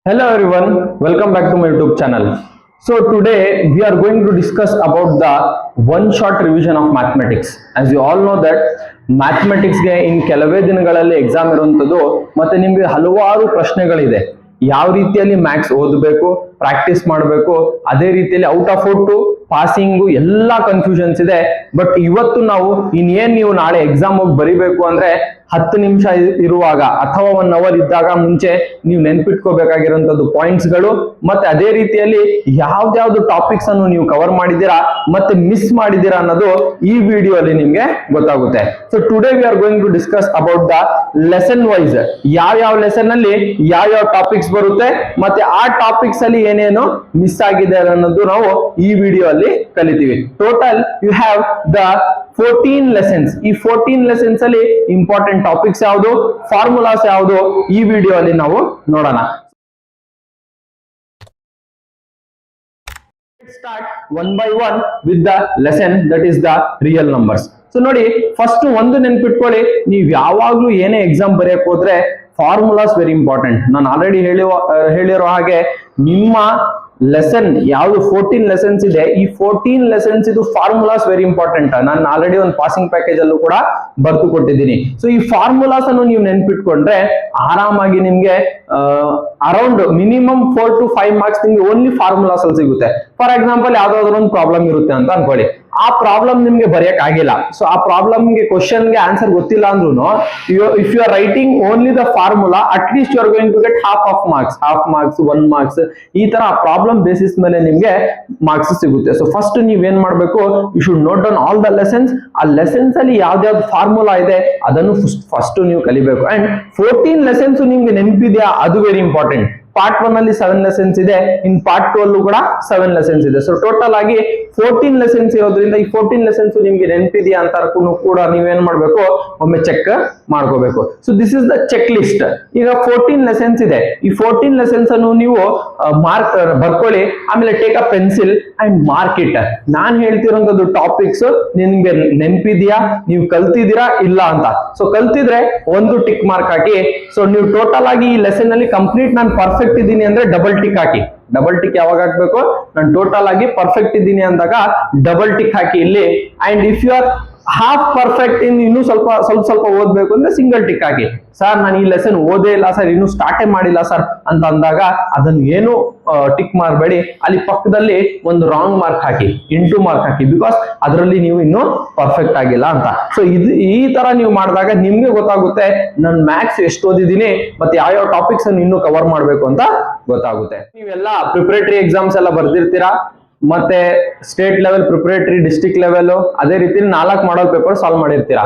Hello everyone, welcome back to my YouTube channel. So today we are going to discuss about the one shot revision of mathematics. As you all know that mathematics ಗೆ in ಕೆಲವೇ ದಿನಗಳಲ್ಲಿ exam ಇರುವಂತದ್ದು ಮತ್ತೆ ನಿಮಗೆ ಹಲವಾರು ಪ್ರಶ್ನೆಗಳಿದೆ. ಯಾವ ರೀತಿಯಲ್ಲಿ maths ಓದಬೇಕು, ಪ್ರಾಕ್ಟೀಸ್ ಮಾಡಬೇಕು, ಅದೇ ರೀತಿಯಲ್ಲಿ ಔಟ್ ಆಫ್ ಔಟ್ ಪಾಸಿಂಗ್ ಎಲ್ಲಾ ಕನ್ಫ್ಯೂಷನ್ಸ್ ಇದೆ. ಬಟ್ ಇವತ್ತು ನಾವು ಇನ್ನೇನ್ ನೀವು ನಾಳೆ ಎಕ್ಸಾಮ್ ಹೋಗಿ ಬರಿಬೇಕು ಅಂದ್ರೆ 10 ನಿಮಿಷ ಇರುವಾಗ ಅಥವಾ 1 ಅವರ್ ಇದ್ದಾಗ ಮುಂಚೆ ನೀವು ನೆನ್ಪಿಟ್ಕೋಬೇಕಾಗಿರುವಂತದ್ದು ಪಾಯಿಂಟ್ಸ್ ಗಳು ಮತ್ತೆ ಅದೇ ರೀತಿಯಲ್ಲಿ ಯಾವ್ದಾವ್ದು ಟಾಪಿಕ್ಸ್ ಅನ್ನು ನೀವು ಕವರ್ ಮಾಡಿದ್ದೀರಾ ಮತ್ತೆ ಮಿಸ್ ಮಾಡಿದ್ದೀರಾ ಅನ್ನೋದು ಈ ವಿಡಿಯೋ ಅಲ್ಲಿ ನಿಮ್ಗೆ ಗೊತ್ತಾಗುತ್ತೆ. So today we are going to discuss about the lesson wise ಯಾವ ಲೆಸನ್ ಅಲ್ಲಿ ಯಾವ ಟಾಪಿಕ್ಸ್ ಬರುತ್ತೆ ಮತ್ತೆ ಆ ಟಾಪಿಕ್ಸ್ ಅಲ್ಲಿ ಏನೇನು ಮಿಸ್ ಆಗಿದೆ ಅನ್ನೋದು ನಾವು ಈ ವಿಡಿಯೋ ಅಲ್ಲಿ ಕಲಿತೀವಿ. Total you have the 14 lessons. ಈ 14 ಲೆಸನ್ಸ್ ಅಲ್ಲಿ ಇಂಪಾರ್ಟೆಂಟ್ ಟಾಪಿಕ್ಸ್ ಯಾವುದು, ಫಾರ್ಮುಲಾಸ್ ಯಾವುದು, ಈ ವಿಡಿಯೋ ಅಲ್ಲಿ ನಾವು ನೋಡೋಣ. Start one by one with the lesson that is the real numbers. So ನೋಡಿ, ಫಸ್ಟ್ ಒಂದು ನೆನ್ಪಿಟ್ಕೊಳ್ಳಿ, ನೀವು ಯಾವಾಗ್ಲೂ ಏನೇ ಎಕ್ಸಾಮ್ ಬರೆಯಕ್ ಹೋದ್ರೆ ಫಾರ್ಮುಲಾಸ್ ವೆರಿ ಇಂಪಾರ್ಟೆಂಟ್. ನಾನು ಆಲ್ರೆಡಿ ಹೇಳಿರೋ ಹಾಗೆ ನಿಮ್ಮ ಲೆಸನ್ ಯಾವುದು 14 ಲೆಸನ್ಸ್ ಇದೆ, ಈ 14 ಲೆಸನ್ಸ್ ಇದು ಫಾರ್ಮುಲಾಸ್ ವೆರಿ ಇಂಪಾರ್ಟೆಂಟ್. ನಾನು ಆಲ್ರೆಡಿ ಒಂದು ಪಾಸಿಂಗ್ ಪ್ಯಾಕೇಜ್ ಅಲ್ಲೂ ಕೂಡ ಬರ್ತು ಕೊಟ್ಟಿದ್ದೀನಿ. ಸೊ ಈ ಫಾರ್ಮುಲಾಸ್ ಅನ್ನು ನೀವು ನೆನ್ಪಿಟ್ಕೊಂಡ್ರೆ ಆರಾಮಾಗಿ ನಿಮ್ಗೆ ಅರೌಂಡ್ ಮಿನಿಮಮ್ 4 to 5 ಮಾರ್ಕ್ಸ್ ನಿಮ್ಗೆ ಓನ್ಲಿ ಫಾರ್ಮುಲಾಸ್ ಅಲ್ಲಿ ಸಿಗುತ್ತೆ. ಫಾರ್ ಎಕ್ಸಾಂಪಲ್ ಯಾವ್ದಾದ್ರು ಒಂದು ಪ್ರಾಬ್ಲಮ್ ಇರುತ್ತೆ ಅಂತ ಅನ್ಕೊಳ್ಳಿ, ಆ ಪ್ರಾಬ್ಲಮ್ ನಿಮ್ಗೆ ಬರೆಯಕ್ ಆಗಿಲ್ಲ, ಸೊ ಆ ಪ್ರಾಬ್ಲಮ್ಗೆ ಕ್ವಶನ್ಗೆ ಆನ್ಸರ್ ಗೊತ್ತಿಲ್ಲ ಅಂದ್ರೂ if you are writing only the formula at least you are going to get half marks, 1 marks. ಈ ತರ ಪ್ರಾಬ್ಲಮ್ ಬೇಸಿಸ್ ಮೇಲೆ ನಿಮ್ಗೆ ಮಾರ್ಕ್ಸ್ ಸಿಗುತ್ತೆ. ಸೊ ಫಸ್ಟ್ ನೀವೇನ್ ಮಾಡ್ಬೇಕು, you should note down all the lessons. ಆ ಲೆಸನ್ಸ್ ಅಲ್ಲಿ ಯಾವ್ದಾವ್ದು ಫಾರ್ಮುಲಾ ಇದೆ ಅದನ್ನು ಫಸ್ಟ್ ನೀವು ಕಲಿಬೇಕು. ಅಂಡ್ 14 ಲೆಸನ್ಸ್ ನಿಮ್ಗೆ ನೆನಪಿದೆಯಾ, ಅದು ವೆರಿ ಇಂಪಾರ್ಟೆಂಟ್. ಪಾರ್ಟ್ 1 ಅಲ್ಲಿ 7 ಲೆಸನ್ಸ್ ಇದೆ, ಇನ್ ಪಾರ್ಟ್ 2 ಅಲ್ಲೂ ಕೂಡ 7 ಲೆಸನ್ಸ್ ಇದೆ. ಸೊ ಟೋಟಲ್ ಆಗಿ 14 ಲೆಸನ್ಸ್ ಇರೋದ್ರಿಂದ ಈ 14 ಲೆಸನ್ಸ್ ನಿಮ್ಗೆ ನೆನಪಿದೆಯಾ ಅಂತ ಕೂಡ ನೀವೇನ್ ಮಾಡ್ಬೇಕು, ಒಮ್ಮೆ ಚೆಕ್ ಮಾಡ್ಕೋಬೇಕು. So this is the check list. ಈಗ 14 ಲೆಸನ್ಸ್ ಇದೆ, ಈ 14 ಲೆಸನ್ಸ್ ಅನ್ನು ನೀವು ಮಾರ್ಕ್ ಬರ್ಕೊಳ್ಳಿ. ಆಮೇಲೆ take a pencil and mark it. ನಾನ್ ಹೇಳ್ತಿರೋಂಥದ್ದು ಟಾಪಿಕ್ಸ್ ನಿಮ್ಗೆ ನೆನಪಿದ್ಯಾ, ನೀವು ಕಲ್ತಿದ್ದೀರಾ ಇಲ್ಲ ಅಂತ. ಸೊ ಕಲ್ತಿದ್ರೆ ಒಂದು ಟಿಕ್ ಮಾರ್ಕ್ ಹಾಕಿ. ಸೊ ನೀವು ಟೋಟಲ್ ಆಗಿ ಈ ಲೆಸನ್ ಅಲ್ಲಿ ಕಂಪ್ಲೀಟ್ ನಾನು ಪರ್ಫೆಕ್ಟ್ ಇದ್ದೀನಿ ಅಂದ್ರೆ ಡಬಲ್ ಟಿಕ್ ಹಾಕಿ. ಡಬಲ್ ಟಿಕ್ ಯಾವಾಗ ಹಾಕ್ಬೇಕು, ನಾನು ಟೋಟಲ್ ಆಗಿ ಪರ್ಫೆಕ್ಟ್ ಇದ್ದೀನಿ ಅಂದಾಗ ಡಬಲ್ ಟಿಕ್ ಹಾಕಿ ಇಲ್ಲಿ. And if you are half perfect ಇನ್ನೂ ಸ್ವಲ್ಪ ಓದ್ಬೇಕು ಅಂದ್ರೆ ಸಿಂಗಲ್ ಟಿಕ್ ಹಾಕಿ. ಸರ್ ನಾನು ಈ ಲೆಸನ್ ಓದೇ ಇಲ್ಲ ಸರ್, ಇನ್ನೂ ಸ್ಟಾರ್ಟೇ ಮಾಡಿಲ್ಲ ಸರ್ ಅಂತ ಅಂದಾಗ ಅದನ್ನು ಏನು ಟಿಕ್ ಮಾಡಬೇಡಿ, ಅಲ್ಲಿ ಪಕ್ಕದಲ್ಲಿ ಒಂದು wrong mark hockey, into mark hockey, because ಅದರಲ್ಲಿ ನೀವು ಇನ್ನೂ ಪರ್ಫೆಕ್ಟ್ ಆಗಿಲ್ಲ ಅಂತ. ಸೊ ಈ ತರ ನೀವು ಮಾಡಿದಾಗ ನಿಮ್ಗೆ ಗೊತ್ತಾಗುತ್ತೆ ನಾನು ಮ್ಯಾಥ್ಸ್ ಎಷ್ಟು ಓದಿದ್ದೀನಿ ಮತ್ತೆ ಯಾವ ಟಾಪಿಕ್ಸ್ ಅನ್ನು ಇನ್ನೂ ಕವರ್ ಮಾಡ್ಬೇಕು ಅಂತ ಗೊತ್ತಾಗುತ್ತೆ. ನೀವೆಲ್ಲ ಪ್ರಿಪರೇಟರಿ ಎಕ್ಸಾಮ್ಸ್ ಎಲ್ಲ ಬರ್ದಿರ್ತೀರಾ, ಮತ್ತೆ state level, preparatory, district level, ಅದೇ ರೀತಿ 4 ಮಾಡಲ್ ಪೇಪರ್ ಸಾಲ್ವ್ ಮಾಡಿರ್ತೀರಾ.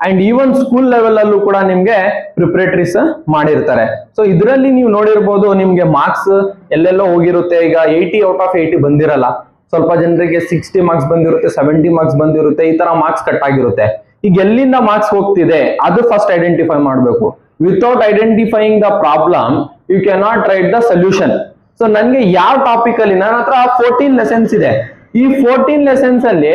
ಅಂಡ್ ಈವನ್ ಸ್ಕೂಲ್ ಲೆವೆಲ್ ಅಲ್ಲೂ ಕೂಡ ನಿಮ್ಗೆ ಪ್ರಿಪರೇಟರೀಸ್ ಮಾಡಿರ್ತಾರೆ. ಸೊ ಇದರಲ್ಲಿ ನೀವು ನೋಡಿರ್ಬೋದು ನಿಮ್ಗೆ ಮಾರ್ಕ್ಸ್ ಎಲ್ಲೆಲ್ಲೋ ಹೋಗಿರುತ್ತೆ. ಈಗ 80 ಔಟ್ ಆಫ್ 80 ಬಂದಿರಲ್ಲ, ಸ್ವಲ್ಪ ಜನರಿಗೆ 60 ಮಾರ್ಕ್ಸ್ ಬಂದಿರುತ್ತೆ, 70 ಮಾರ್ಕ್ಸ್ ಬಂದಿರುತ್ತೆ, ಈ ತರ ಮಾರ್ಕ್ಸ್ ಕಟ್ ಆಗಿರುತ್ತೆ. ಈಗ ಎಲ್ಲಿಂದ ಮಾರ್ಕ್ಸ್ ಹೋಗ್ತಿದೆ ಅದು ಫಸ್ಟ್ ಐಡೆಂಟಿಫೈ ಮಾಡಬೇಕು. Without identifying the problem you can not write the solution. So ನನ್ಗೆ ಯಾವ ಟಾಪಿಕ್ ಅಲ್ಲಿ, ನನ್ನ ಹತ್ರ 14 ಲೆಸನ್ಸ್ ಇದೆ, ಈ 14 ಲೆಸನ್ಸ್ ಅಲ್ಲಿ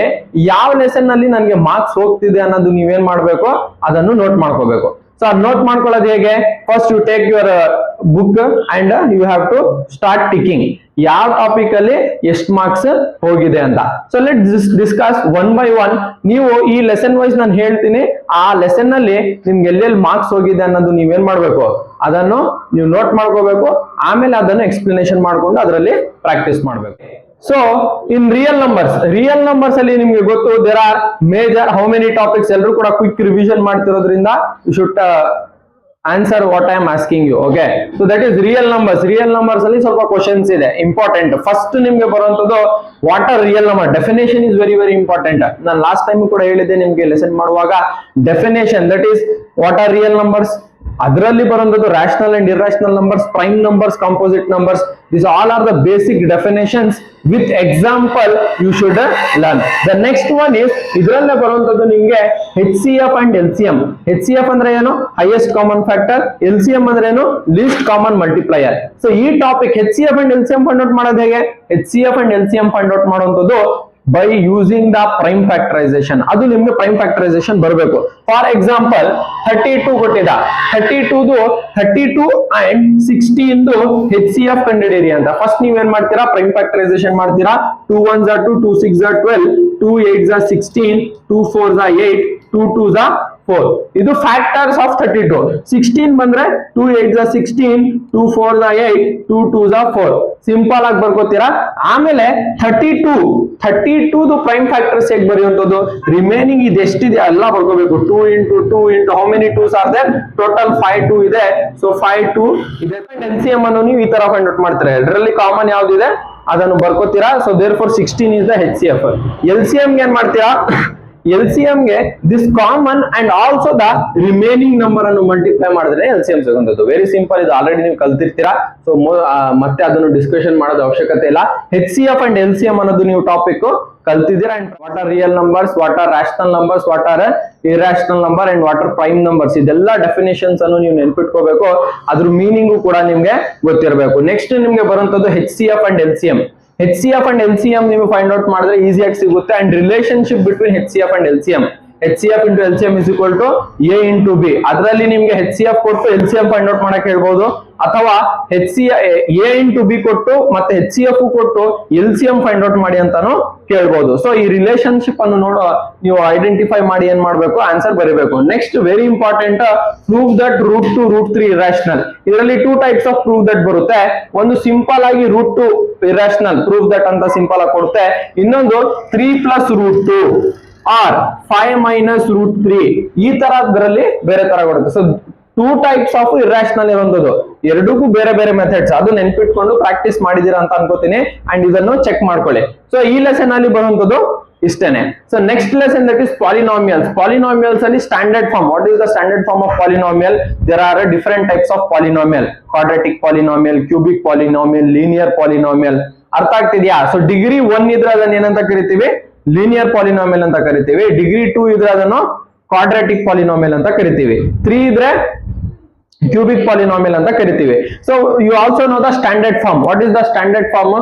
ಯಾವ ಲೆಸನ್ ಅಲ್ಲಿ ನನಗೆ ಮಾರ್ಕ್ಸ್ ಹೋಗ್ತಿದೆ ಅನ್ನೋದು ನೀವೇನ್ ಮಾಡ್ಬೇಕು, ಅದನ್ನು ನೋಟ್ ಮಾಡ್ಕೋಬೇಕು. ಸೊ ಅದು ನೋಟ್ ಮಾಡ್ಕೊಳ್ಳೋದು ಹೇಗೆ, first you take your book and you have to start ticking ಯಾವ ಟಾಪಿಕ್ ಅಲ್ಲಿ ಎಷ್ಟು ಮಾರ್ಕ್ಸ್ ಹೋಗಿದೆ ಅಂತ. So let discuss one by one. ನೀವು ಈ ಲೆಸನ್ ವೈಸ್ ನಾನು ಹೇಳ್ತೀನಿ, ಆ ಲೆಸನ್ ಅಲ್ಲಿ ನಿಮ್ಗೆ ಎಲ್ಲೆಲ್ಲಿ ಮಾರ್ಕ್ಸ್ ಹೋಗಿದೆ ಅನ್ನೋದು ನೀವೇನ್ ಮಾಡ್ಬೇಕು, ಅದನ್ನು ನೀವು ನೋಟ್ ಮಾಡ್ಕೋಬೇಕು. ಆಮೇಲೆ ಅದನ್ನು ಎಕ್ಸ್ಪ್ಲನೇಷನ್ ಮಾಡ್ಕೊಂಡು ಅದರಲ್ಲಿ ಪ್ರಾಕ್ಟೀಸ್ ಮಾಡ್ಬೇಕು. ಸೊ ಇನ್ ರಿಯಲ್ ನಂಬರ್ಸ್ ಅಲ್ಲಿ ನಿಮ್ಗೆ ಗೊತ್ತು there are major how many topics. ಎಲ್ಲರೂ ಕೂಡ ಕ್ವಿಕ್ ರಿವಿಷನ್ ಮಾಡ್ತಿರೋದ್ರಿಂದ you should answer what I am asking you. Okay, so that is real numbers ಅಲ್ಲಿ ಸ್ವಲ್ಪ ಕ್ವಶನ್ಸ್ ಇದೆ ಇಂಪಾರ್ಟೆಂಟ್. ಫಸ್ಟ್ ನಿಮ್ಗೆ ಬರುವಂತದ್ದು what are real number. Definition is very very important. ನಾನು last time ಕೂಡ ಹೇಳಿದ್ದೆ ನಿಮ್ಗೆ ಲೆಸನ್ ಮಾಡುವಾಗ, definition that is what are real numbers. ಅದರಲ್ಲಿ ಬರುವಂತದ್ದು rational and irrational numbers, prime numbers, composite numbers. These all are the basic definitions. With example you should learn. The next one is ಇದರಲ್ಲೇ ಬರುವಂತದ್ದು ನಿಮಗೆ HCF and LCM. HCF ಅಂದ್ರೆ ಏನು, highest common factor. LCM ಅಂದ್ರೆ ಏನು, least common multiplier. So ಈ topic HCF and LCM find out ಮಾಡೋದು ಹೇಗೆ, HCF and LCM find out ಮಾಡುವಂತದ್ದು by using the prime factorization. ಅದು ನಿಮ್ಗೆ prime factorization ಬರಬೇಕು. ಫಾರ್ ಎಕ್ಸಾಂಪಲ್ 32 ಕೊಟ್ಟಿದ್ದ, 32 and 16 HCF ಕಂಡುಹಿಡಿಯಿರಿ ಅಂತ. ಫಸ್ಟ್ ನೀವೇನ್ ಮಾಡ್ತೀರಾ, ಪ್ರೈಮ್ ಫ್ಯಾಕ್ಟರೈಸೇಷನ್ ಮಾಡ್ತೀರಾ. 2 1s are 2, 2 6s are 12, 2 8s are 16, 2 4s are 8, 2 2s are 4. ಇದು ಫ್ಯಾಕ್ಟರ್ಸ್ ಆಫ್ 32. 16 ಬಂದ್ರೆ 2 8s are 16, 2 4s are 8, 2 2s are 4. Simple ಆಗಿ ಬರ್ಕೋತೀರಾ. ಆಮೇಲೆ 32 ಪ್ರೈಮ್ ಫ್ಯಾಕ್ಟರ್ಸ್ ಹೇಗೆ ಬರೆಯುವಂತದ್ದು, ರಿಮೈನಿಂಗ್ ಇದು ಎಷ್ಟಿದೆ ಎಲ್ಲ ಬರ್ಕೋಬೇಕು. 2 into 2 into how many 2s are there, total 5 2 ಇದೆ. ಸೊ 5 2 ಇದೆ. LCM ಅನ್ನು ನೀವು ಈ ತರ ಫೈಂಡ್ ಔಟ್ ಮಾಡ್ತೀರಾ. ಇದರಲ್ಲಿ ಕಾಮನ್ ಯಾವ್ದಿದೆ ಅದನ್ನು ಬರ್ಕೋತೀರಾ. So therefore 16 is the HCF. LCM ಗೆ ಏನ್ ಮಾಡ್ತೀರಾ, LCM ಗೆ this common and also the remaining number ಅನ್ನು ಮಲ್ಟಿಪ್ಲೈ ಮಾಡಿದ್ರೆ LCM ಸಿಗುವಂತದ್ದು. ವೆರಿ ಸಿಂಪಲ್, ಇದು ಆಲ್ರೆಡಿ ನೀವು ಕಲ್ತಿರ್ತೀರಾ. ಸೊ ಮತ್ತೆ ಅದನ್ನು ಡಿಸ್ಕಷನ್ ಮಾಡೋದು ಅವಶ್ಯಕತೆ ಇಲ್ಲ. HCF ಅಂಡ್ LCM ಅನ್ನೋದು ನೀವು ಟಾಪಿಕ್ ಕಲ್ತಿದ್ದೀರಾ. And what are real numbers, what are rational numbers, what are irrational number and what are prime numbers, ಇದೆಲ್ಲ ಡೆಫಿನೇಷನ್ಸ್ ಅನ್ನು ನೀವು ನೆನ್ಪಿಟ್ಕೋಬೇಕು. ಅದ್ರ ಮೀನಿಂಗು ಕೂಡ ನಿಮ್ಗೆ ಗೊತ್ತಿರಬೇಕು. ನೆಕ್ಸ್ಟ್ ನಿಮ್ಗೆ ಬರುವಂತದ್ದು HCF and LCM. HCF and LCM ನೀವು ಫೈಂಡ್ ಔಟ್ ಮಾಡಿದ್ರೆ ಈಸಿಯಾಗಿ ಸಿಗುತ್ತೆ. And relationship between HCF and LCM, HCF into LCM is equal to A into B. ಅದರಲ್ಲಿ ನಿಮ್ಗೆ HCF ಕೊಟ್ಟು LCM ಫೈಂಡ್ ಔಟ್ ಮಾಡಕ್ ಹೇಳ್ಬೋದು, ಅಥವಾ A into B ಕೊಟ್ಟು ಮತ್ತೆ HCF ಕೊಟ್ಟು LCM ಫೈಂಡ್ ಔಟ್ ಮಾಡಿ ಅಂತಾನು ಕೇಳ್ಬೋದು. ಸೊ ಈ ರಿಲೇಶನ್ಶಿಪ್ ಅನ್ನು ನೀವು ಐಡೆಂಟಿಫೈ ಮಾಡಿ ಏನ್ ಮಾಡ್ಬೇಕು, ಆನ್ಸರ್ ಬರೀಬೇಕು. Next very important, prove that root 2 root 3 irrational. ಇದರಲ್ಲಿ 2 ಟೈಪ್ಸ್ ಆಫ್ ಪ್ರೂವ್ ದಟ್ ಬರುತ್ತೆ. ಒಂದು ಸಿಂಪಲ್ ಆಗಿ ರೂಟ್ 2 ಇರಾಷನಲ್ ಪ್ರೂವ್ ದಟ್ ಅಂತ ಸಿಂಪಲ್ ಆಗಿ ಕೊಡುತ್ತೆ. ಇನ್ನೊಂದು 3 plus root 2 or 5 minus root 3, ಈ ತರದ್ರಲ್ಲಿ ಬೇರೆ ತರ ಕೊಡುತ್ತೆ. ಸೊ 2 types ಆಫ್ ಇರಾಷನಲ್ ಇರುವಂತದ್ದು, ಎರಡಕ್ಕೂ ಬೇರೆ ಬೇರೆ ಮೆಥಡ್ಸ್. ಅದು ನೆನ್ಪಿಟ್ಕೊಂಡು ಪ್ರಾಕ್ಟೀಸ್ ಮಾಡಿದೀರಾ ಅಂತ ಅನ್ಕೋತೀನಿ. ಅಂಡ್ ಇದನ್ನು ಚೆಕ್ ಮಾಡ್ಕೊಳ್ಳಿ. ಸೊ ಈ ಲೆಸನ್ ಅಲ್ಲಿ ಬರುವಂತದ್ದು ಇಷ್ಟೇನೆ. So next lesson that is polynomials. Polynomials ಅಲ್ಲಿ standard form. What is the standard form of polynomial? There are different types of polynomial. Quadratic polynomial, cubic polynomial, linear polynomial. ಅರ್ಥ ಆಗ್ತಿದ್ಯಾ? So degree 1 ಇದ್ರೆ ಅದನ್ನ ಏನಂತ ಕರಿತೀವಿ, ಲೀನಿಯರ್ ಪಾಲಿನಾಮಿಯಲ್ ಅಂತ ಕರಿತೀವಿ. Degree 2 ಇದ್ರೆ ಅದನ್ನು ಕ್ವಾಡ್ರಾಟಿಕ್ ಪಾಲಿನಾಮಿಯಲ್ ಅಂತ ಕರಿತೀವಿ. 3 ಇದ್ರೆ ಕ್ಯೂಬಿಕ್ ಪಾಲಿನಾಮಿಯಲ್ ಅಂತ ಕರಿತೀವಿ. So you also know the standard form. What is the standard form?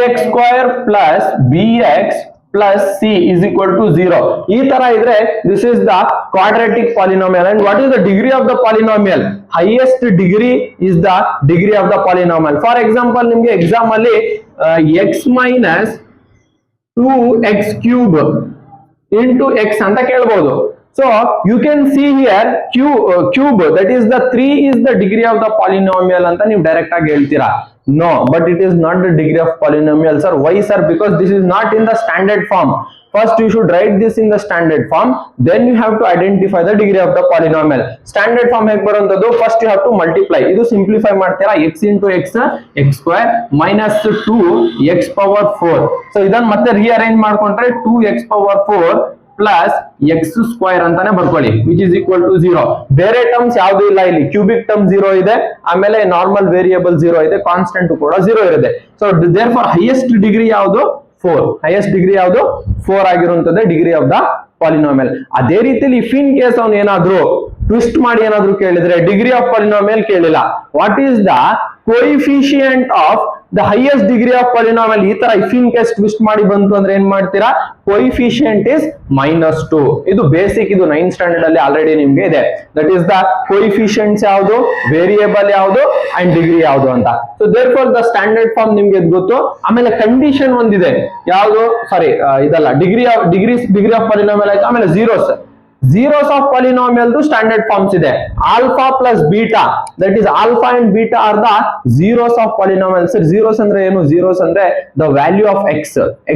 ax square plus bx plus c is equal to 0. ಈ ತರ ಇದ್ರೆ this is the quadratic polynomial. And what is the degree of the polynomial? Highest degree is the degree of the polynomial. For example, ನಿಮ್ಗೆ exam ಅಲ್ಲಿ x minus 2x cube into x ಅಂತ ಕೇಳಬಹುದು. So you can see here cube, that is the 3 is the degree of the polynomial ಅಂತ ನೀವು direct ಆಗಿ ಹೇಳ್ತೀರಾ. No, but it is not the degree of polynomial, sir. Why, sir? Because this is not in the standard form. First you should write this in the standard form, then you have to identify the degree of the polynomial. Standard form ಹೇಗೆ ಬರುವಂತದ್ದು, first you have to multiply. ಇದು simplify ಮಾಡ್ತೀರಾ, x into x x square minus 2x power 4. So ಇದನ್ನ ಮತ್ತೆ rearrange ಮಾಡ್ಕೊಂಡ್ರೆ 2x power 4 plus X square ಅಂತಾನೆ ಬರ್ಕೊಳ್ಳಿ, which is equal to 0. ಬೇರೆ ಟರ್ಮ್ಸ್ ಯಾವ್ದು ಇಲ್ಲ ಇಲ್ಲಿ. ಕ್ಯೂಬಿಕ್ ಟರ್ಮ್ 0 ಇದೆ, ಆಮೇಲೆ ನಾರ್ಮಲ್ ವೇರಿಯೇಬಲ್ 0 ಇದೆ, ಕಾನ್ಸ್ಟೆಂಟ್ ಕೂಡ 0 ಇರುತ್ತೆ. So therefore highest degree ಯಾವುದು? 4. ಹೈಯೆಸ್ಟ್ ಡಿಗ್ರಿ ಯಾವುದು? 4 ಆಗಿರುವಂತದ್ದೇ ಡಿಗ್ರಿ ಆಫ್ ದ ಪಾಲಿನಾಮಿಯಲ್. ಅದೇ ರೀತಿಯಲ್ಲಿ ಇಫ್ ಇನ್ ಕೇಸ್ ಅವ್ನು ಏನಾದ್ರು ಟ್ವಿಸ್ಟ್ ಮಾಡಿ ಏನಾದ್ರು ಕೇಳಿದ್ರೆ ಡಿಗ್ರಿ ಆಫ್ ಪಾಲಿನಾಮಿಯಲ್ ಕೇಳಿಲ್ಲ, what is the coefficient of the highest degree of polynomial, ಈ ತರ ಇಫ್ ಇನ್ ಕೇಸ್ ಟ್ವಿಸ್ಟ್ ಮಾಡಿ ಬಂತು ಅಂದ್ರೆ ಏನ್ ಮಾಡ್ತೀರಾ, ಕೋಎಫಿಷಿಯಂಟ್ ಇಸ್ -2. ಇದು ಬೇಸಿಕ್, ಇದು 9th ಸ್ಟ್ಯಾಂಡರ್ಡ್ ಅಲ್ಲಿ ಆಲ್ರೆಡಿ ನಿಮ್ಗೆ ಇದೆ. ದಟ್ ಈಸ್ ದ ಕೋಎಫಿಷಿಯಂಟ್ಸ್ ಯಾವುದು, ವೇರಿಯೇಬಲ್ ಯಾವುದು ಅಂಡ್ ಡಿಗ್ರಿ ಯಾವುದು ಅಂತ. So therefore the standard form ನಿಮ್ಗೆ ಗೊತ್ತು. ಆಮೇಲೆ ಕಂಡೀಷನ್ ಒಂದಿದೆ, ಯಾವುದು, ಸಾರಿ ಇದಲ್ಲ, ಡಿಗ್ರಿ ಆಫ್ ಪಾಲಿನಾಮಿಯಲ್ ಆಯ್ತು. ಆಮೇಲೆ zeros of polynomial standard forms ಇದೆ. alpha plus beta, that is alpha and beta are the zeros of polynomial. sir zeros ಅಂದ್ರೆ ಏನು? zeros ಅಂದ್ರೆ the value of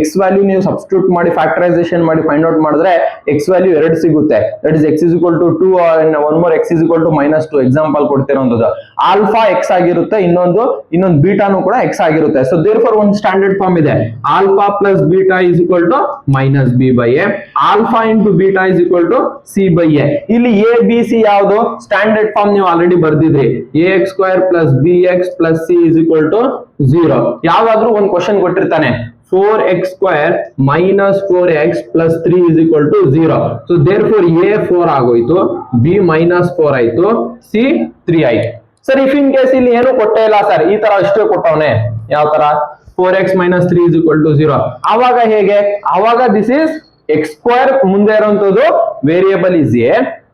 x value ನೀವು ಸಬ್ಸ್ಟಿಟ್ಯೂಟ್ ಮಾಡಿ ಫ್ಯಾಕ್ಟರೈಸೇಷನ್ ಮಾಡಿ find out ಮಾಡಿದ್ರೆ x value 2 ಸಿಗುತ್ತೆ. that is x is equal to 2 and one more x is equal to -2. Example ಕೊಡ್ತಿರೋಂಥದ್ದು alpha x ಆಗಿರುತ್ತೆ, ಇನ್ನೊಂದು ಬೀಟಾನು ಕೂಡ x ಆಗಿರುತ್ತೆ. ಸೊ therefore ಒಂದು ಸ್ಟ್ಯಾಂಡರ್ಡ್ ಫಾರ್ಮ್ ಇದೆ, alpha plus beta is equal to -b by a, alpha into beta is equal to c by a. ಇಲ್ಲಿ a b c ಯಾವುದು? ಸ್ಟ್ಯಾಂಡರ್ಡ್ ಫಾರ್ಮ್ ನೀವು already ಬರ್ದಿದ್ರಿ, ax square plus bx plus c is equal to 0. ಯಾವಾದ್ರೂ ಒಂದು question ಕೊಟ್ಟಿರ್ತಾನೆ, 4x square minus 4x plus 3 is equal to 0. so therefore a 4 ಆಗೋಯ್ತು, b minus 4 ಆಯ್ತು, c 3 ಆಯ್ತು. Sir if in case ಇಲ್ಲಿ ಏನು ಕೊಟ್ಟೇ ಇಲ್ಲ ಸರ್, ಈ ತರ ಇಷ್ಟೇ ಕೊಟ್ಟವನೆ, ಯಾವ ತರ 4x minus 3 is equal to 0. ಆವಾಗ ಹೇಗೆ, ಆವಾಗ ದಿಸ್ ಇಸ್ ಎಕ್ಸ್ ಸ್ಕ್ವೇರ್ ಮುಂದೆ ಇರುವಂತದ್ದು ವೇರಿಯೇಬಲ್ ಇಸ್ ಎ,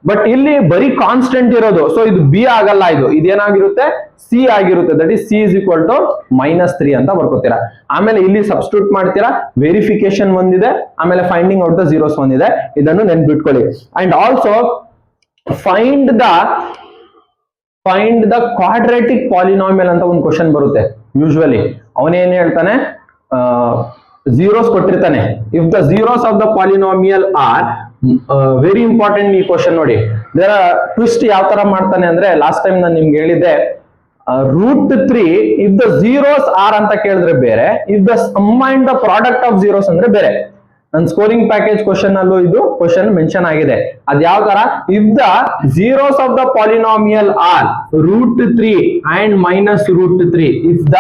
ಬಟ್ ಇಲ್ಲಿ ಬರೀ ಕಾನ್ಸ್ಟೆಂಟ್ ಇರೋದು, ಸೊ ಇದು ಬಿ ಆಗಲ್ಲ, ಇದು ಇದೇನಾಗಿರುತ್ತೆ ಸಿ ಆಗಿರುತ್ತೆ, that is C is equal to -3 ಅಂತ ಬರ್ಕೋತೀರಾ. ಆಮೇಲೆ ಇಲ್ಲಿ ಸಬ್ಸ್ಟಿಟ್ಯೂಟ್ ಮಾಡ್ತೀರಾ, ವೆರಿಫಿಕೇಶನ್ ಒಂದಿದೆ, ಆಮೇಲೆ ಫೈಂಡಿಂಗ್ ಔಟ್ ದ ಜೀರೋಸ್ ಒಂದಿದೆ, ಇದನ್ನು ನೆನ್ಪಿಟ್ಕೊಳ್ಳಿ. And also find the quadratic polynomial ಅಂತ ಒಂದು ಕ್ವಶನ್ ಬರುತ್ತೆ ಯೂಶುವಲಿ. ಅವನೇನ್ ಹೇಳ್ತಾನೆ, zeros ಕೊಟ್ಟಿರ್ತಾನೆ. If the zeros of the polynomial are very important ಈ ಕ್ವಶನ್ ನೋಡಿ. ಇದರ ಟ್ವಿಸ್ಟ್ ಯಾವ ತರ ಮಾಡ್ತಾನೆ ಅಂದ್ರೆ, ಲಾಸ್ಟ್ ಟೈಮ್ ನಾನು ನಿಮ್ಗೆ ಹೇಳಿದ್ದೆ, √3 ಇಫ್ ದ zeros ಆರ್ ಅಂತ ಕೇಳಿದ್ರೆ ಬೇರೆ, if the sum and the product of zeros ಅಂದ್ರೆ ಬೇರೆ. ನನ್ನ ಸ್ಕೋರಿಂಗ್ ಪ್ಯಾಕೇಜ್ ಕ್ವಶನ್ ಅಲ್ಲೂ ಇದು ಕ್ವಶನ್ ಮೆನ್ಷನ್ ಆಗಿದೆ. ಅದ್ ಯಾವ ತರ, if the zeros of the polynomial are √3 and -√3, if the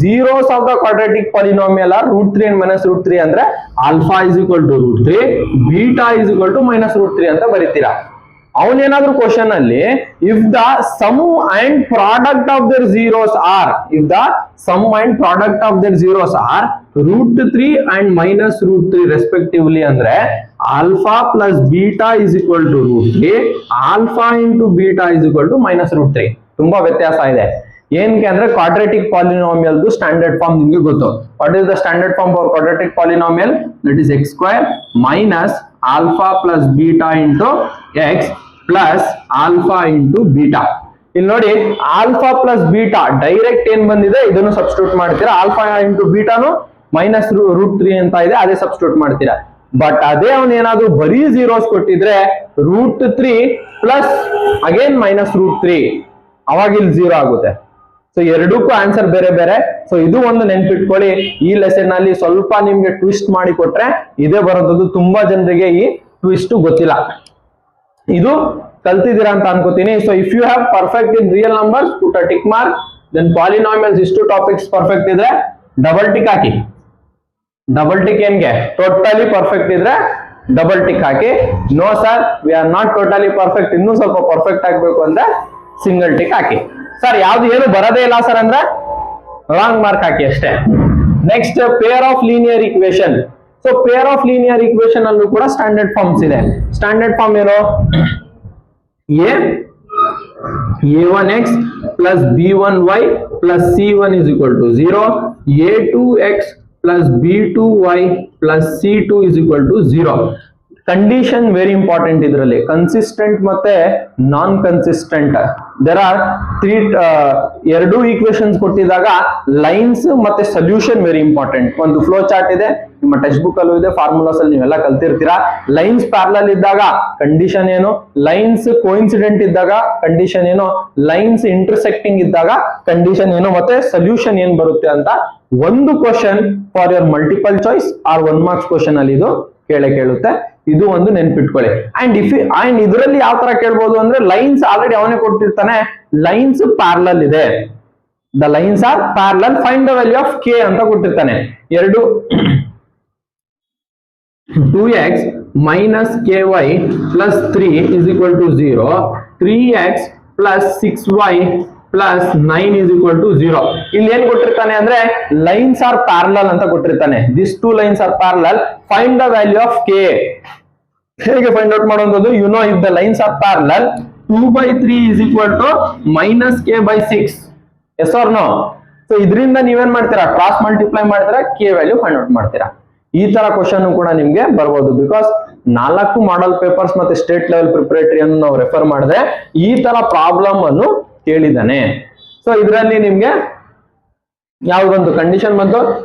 zeros of the quadratic polynomial are √3 and -√3 ಅಂದ್ರೆ alpha is equal to √3, beta is equal to -√3 ಅಂತ ಬರೀತೀರಾ. ಅವನೇನಾದ್ರೂ ಕ್ವಶನ್ ಅಲ್ಲಿ if the sum and product of their zeros are, if the sum and product of their zeros are √3 and -√3 respectively ಅಂದ್ರೆ alpha plus beta is equal to √3, alpha into beta is equal to -√3. ತುಂಬಾ ವ್ಯತ್ಯಾಸ ಇದೆ. ಏನಕ್ಕೆ ಅಂದ್ರೆ quadratic polynomial standard form ನಿಮ್ಗೆ ಗೊತ್ತು. What is the standard form for quadratic polynomial? That is x square minus alpha plus beta into x plus alpha into beta. ಇಲ್ಲಿ ನೋಡಿ, alpha plus beta direct ಏನ್ ಬಂದಿದೆ ಇದನ್ನು ಸಬ್ಸ್ಟಿಟ್ಯೂಟ್ ಮಾಡ್ತೀರಾ, alpha into ಬೀಟಾನು -√3 ಅಂತ ಇದೆ, ಅದೇ ಸಬ್ಸ್ಟಿಟ್ಯೂಟ್ ಮಾಡ್ತೀರಾ. ಬಟ್ ಅದೇ ಅವನು ಏನಾದ್ರು ಬರೀ zeros ಕೊಟ್ಟಿದ್ರೆ √3 ಪ್ಲಸ್ ಅಗೇನ್ -√3, ಅವಾಗ ಇಲ್ಲಿ 0 ಆಗುತ್ತೆ. ಸೊ ಎರಡಕ್ಕೂ ಆನ್ಸರ್ ಬೇರೆ ಬೇರೆ. ಸೊ ಇದು ಒಂದು ನೆನ್ಪಿಟ್ಕೊಳ್ಳಿ. ಈ ಲೆಸನ್ ಅಲ್ಲಿ ಸ್ವಲ್ಪ ನಿಮ್ಗೆ ಟ್ವಿಸ್ಟ್ ಮಾಡಿ ಕೊಟ್ರೆ ಇದೇ ಬರೋದು. ತುಂಬಾ ಜನರಿಗೆ ಈ ಟ್ವಿಸ್ಟ್ ಗೊತ್ತಿಲ್ಲ. ಇದು ಕಲ್ತಿದ್ದೀರಾ ಅಂತ ಅನ್ಕೋತೀನಿ. So if you have perfect in real numbers put a tick mark, then polynomials ಇಷ್ಟು ಟಾಪಿಕ್ಸ್ ಪರ್ಫೆಕ್ಟ್ ಇದ್ರೆ ಡಬಲ್ ಟಿಕ್ ಹಾಕಿ. ಡಬಲ್ ಟಿಕ್ ಏನ್ಗೆ, ಟೋಟಲಿ ಪರ್ಫೆಕ್ಟ್ ಇದ್ರೆ ಡಬಲ್ ಟಿಕ್ ಹಾಕಿ. No sir we are not totally perfect, ಇನ್ನೂ ಸ್ವಲ್ಪ perfect ಆಗ್ಬೇಕು ಅಂದ್ರೆ ಸಿಂಗಲ್ ಟಿಕ್ ಹಾಕಿ. ಸರ್ ಯಾವ್ದು ಏನು ಬರೋದೇ ಇಲ್ಲ ಸರ್ ಅಂದ್ರೆ ರಾಂಗ್ ಮಾರ್ಕ್ ಹಾಕಿ ಅಷ್ಟೇ. Next peer of linear equation. So pair of linear equation ಅಲ್ಲೂ ಕೂಡ ಸ್ಟ್ಯಾಂಡರ್ಡ್ ಫಾರ್ಮ್ಸ್ ಇದೆ. ಸ್ಟ್ಯಾಂಡರ್ಡ್ ಫಾರ್ಮ್ ಏನು, a1x plus b1y plus c1 is equal to 0, a2x plus b2y plus c2 is equal to 0. Condition very important ಇದರಲ್ಲಿ, consistent ಮತ್ತೆ non consistent. There are ಎರಡು equations ಕೊಟ್ಟಿದಾಗ lines ಮತ್ತೆ solution very important. ಒಂದು flow chart ಇದೆ, ನಿಮ್ಮ text book ಅಲ್ಲೂ ಇದೆ, ಫಾರ್ಮುಲಾಸ್ ಅಲ್ಲಿ ನೀವೆಲ್ಲ ಕಲ್ತಿರ್ತೀರಾ. ಲೈನ್ಸ್ ಪ್ಯಾರಲಲ್ ಇದ್ದಾಗ ಕಂಡೀಷನ್ ಏನು, ಲೈನ್ಸ್ ಕೋಇನ್ಸಿಡೆಂಟ್ ಇದ್ದಾಗ ಕಂಡೀಷನ್ ಏನು, ಲೈನ್ಸ್ ಇಂಟರ್ಸೆಕ್ಟಿಂಗ್ ಇದ್ದಾಗ ಕಂಡೀಷನ್ ಏನು, ಮತ್ತೆ ಸೊಲ್ಯೂಷನ್ ಏನ್ ಬರುತ್ತೆ ಅಂತ ಒಂದು question for your multiple choice or 1 marks question ಅಲ್ಲಿ ಇದು ಕೇಳುತ್ತೆ. ಇದು ಒಂದು ನೆನ್ಪಿಟ್ಕೊಳ್ಳಿ. ಅಂಡ್ ಇದರಲ್ಲಿ ಯಾವ ತರ ಕೇಳ್ಬೋದು ಅಂದ್ರೆ, ಲೈನ್ಸ್ ಆಲ್ರೆಡಿ ಅವನೇ ಕೊಟ್ಟಿರ್ತಾನೆ, ಲೈನ್ಸ್ ಪ್ಯಾರಲಲ್ ಇದೆ, the lines are parallel, find the value of K ಅಂತ ಕೊಟ್ಟಿರ್ತಾನೆ. 2x minus ky plus 3 is equal to 0, 3x plus 6y plus 9 is equal to 0. ಇಲ್ಲಿ ಏನ್ ಕೊಟ್ಟಿರ್ತಾನೆ ಅಂದ್ರೆ ಲೈನ್ಸ್ ಆರ್ ಪ್ಯಾರಲಲ್ ಅಂತ ಕೊಟ್ಟಿರ್ತಾನೆ. This two lines are parallel, find the value of k. ಹೇಗೆ find out ಮಾಡುವಂತದ್ದು, you know if the lines are parallel 2/3 is equal to minus k by 6. Yes R no? So ಇದರಿಂದ ನೀವೇನ್ ಮಾಡ್ತೀರಾ, cross multiply ಮಾಡ್ತೀರಾ, k value find out ಮಾಡ್ತೀರಾ. ಈ ತರ question ಕೂಡ ನಿಮ್ಗೆ ಬರ್ಬೋದು. ಬಿಕಾಸ್ 4 ಮಾಡಲ್ ಪೇಪರ್ಸ್ ಮತ್ತೆ ಸ್ಟೇಟ್ ಲೆವೆಲ್ ಪ್ರಿಪರೇಟರಿ ಅನ್ನು ನಾವು ರೆಫರ್ ಮಾಡಿದ್ರೆ ಈ ತರ ಪ್ರಾಬ್ಲಮ್ ಅನ್ನು ಕೇಳಿದಾನೆ. ಸೊ ಇದರಲ್ಲಿ ನಿಮ್ಗೆ ಯಾವ್ದೊಂದು ಕಂಡೀಷನ್ ಬಂತು,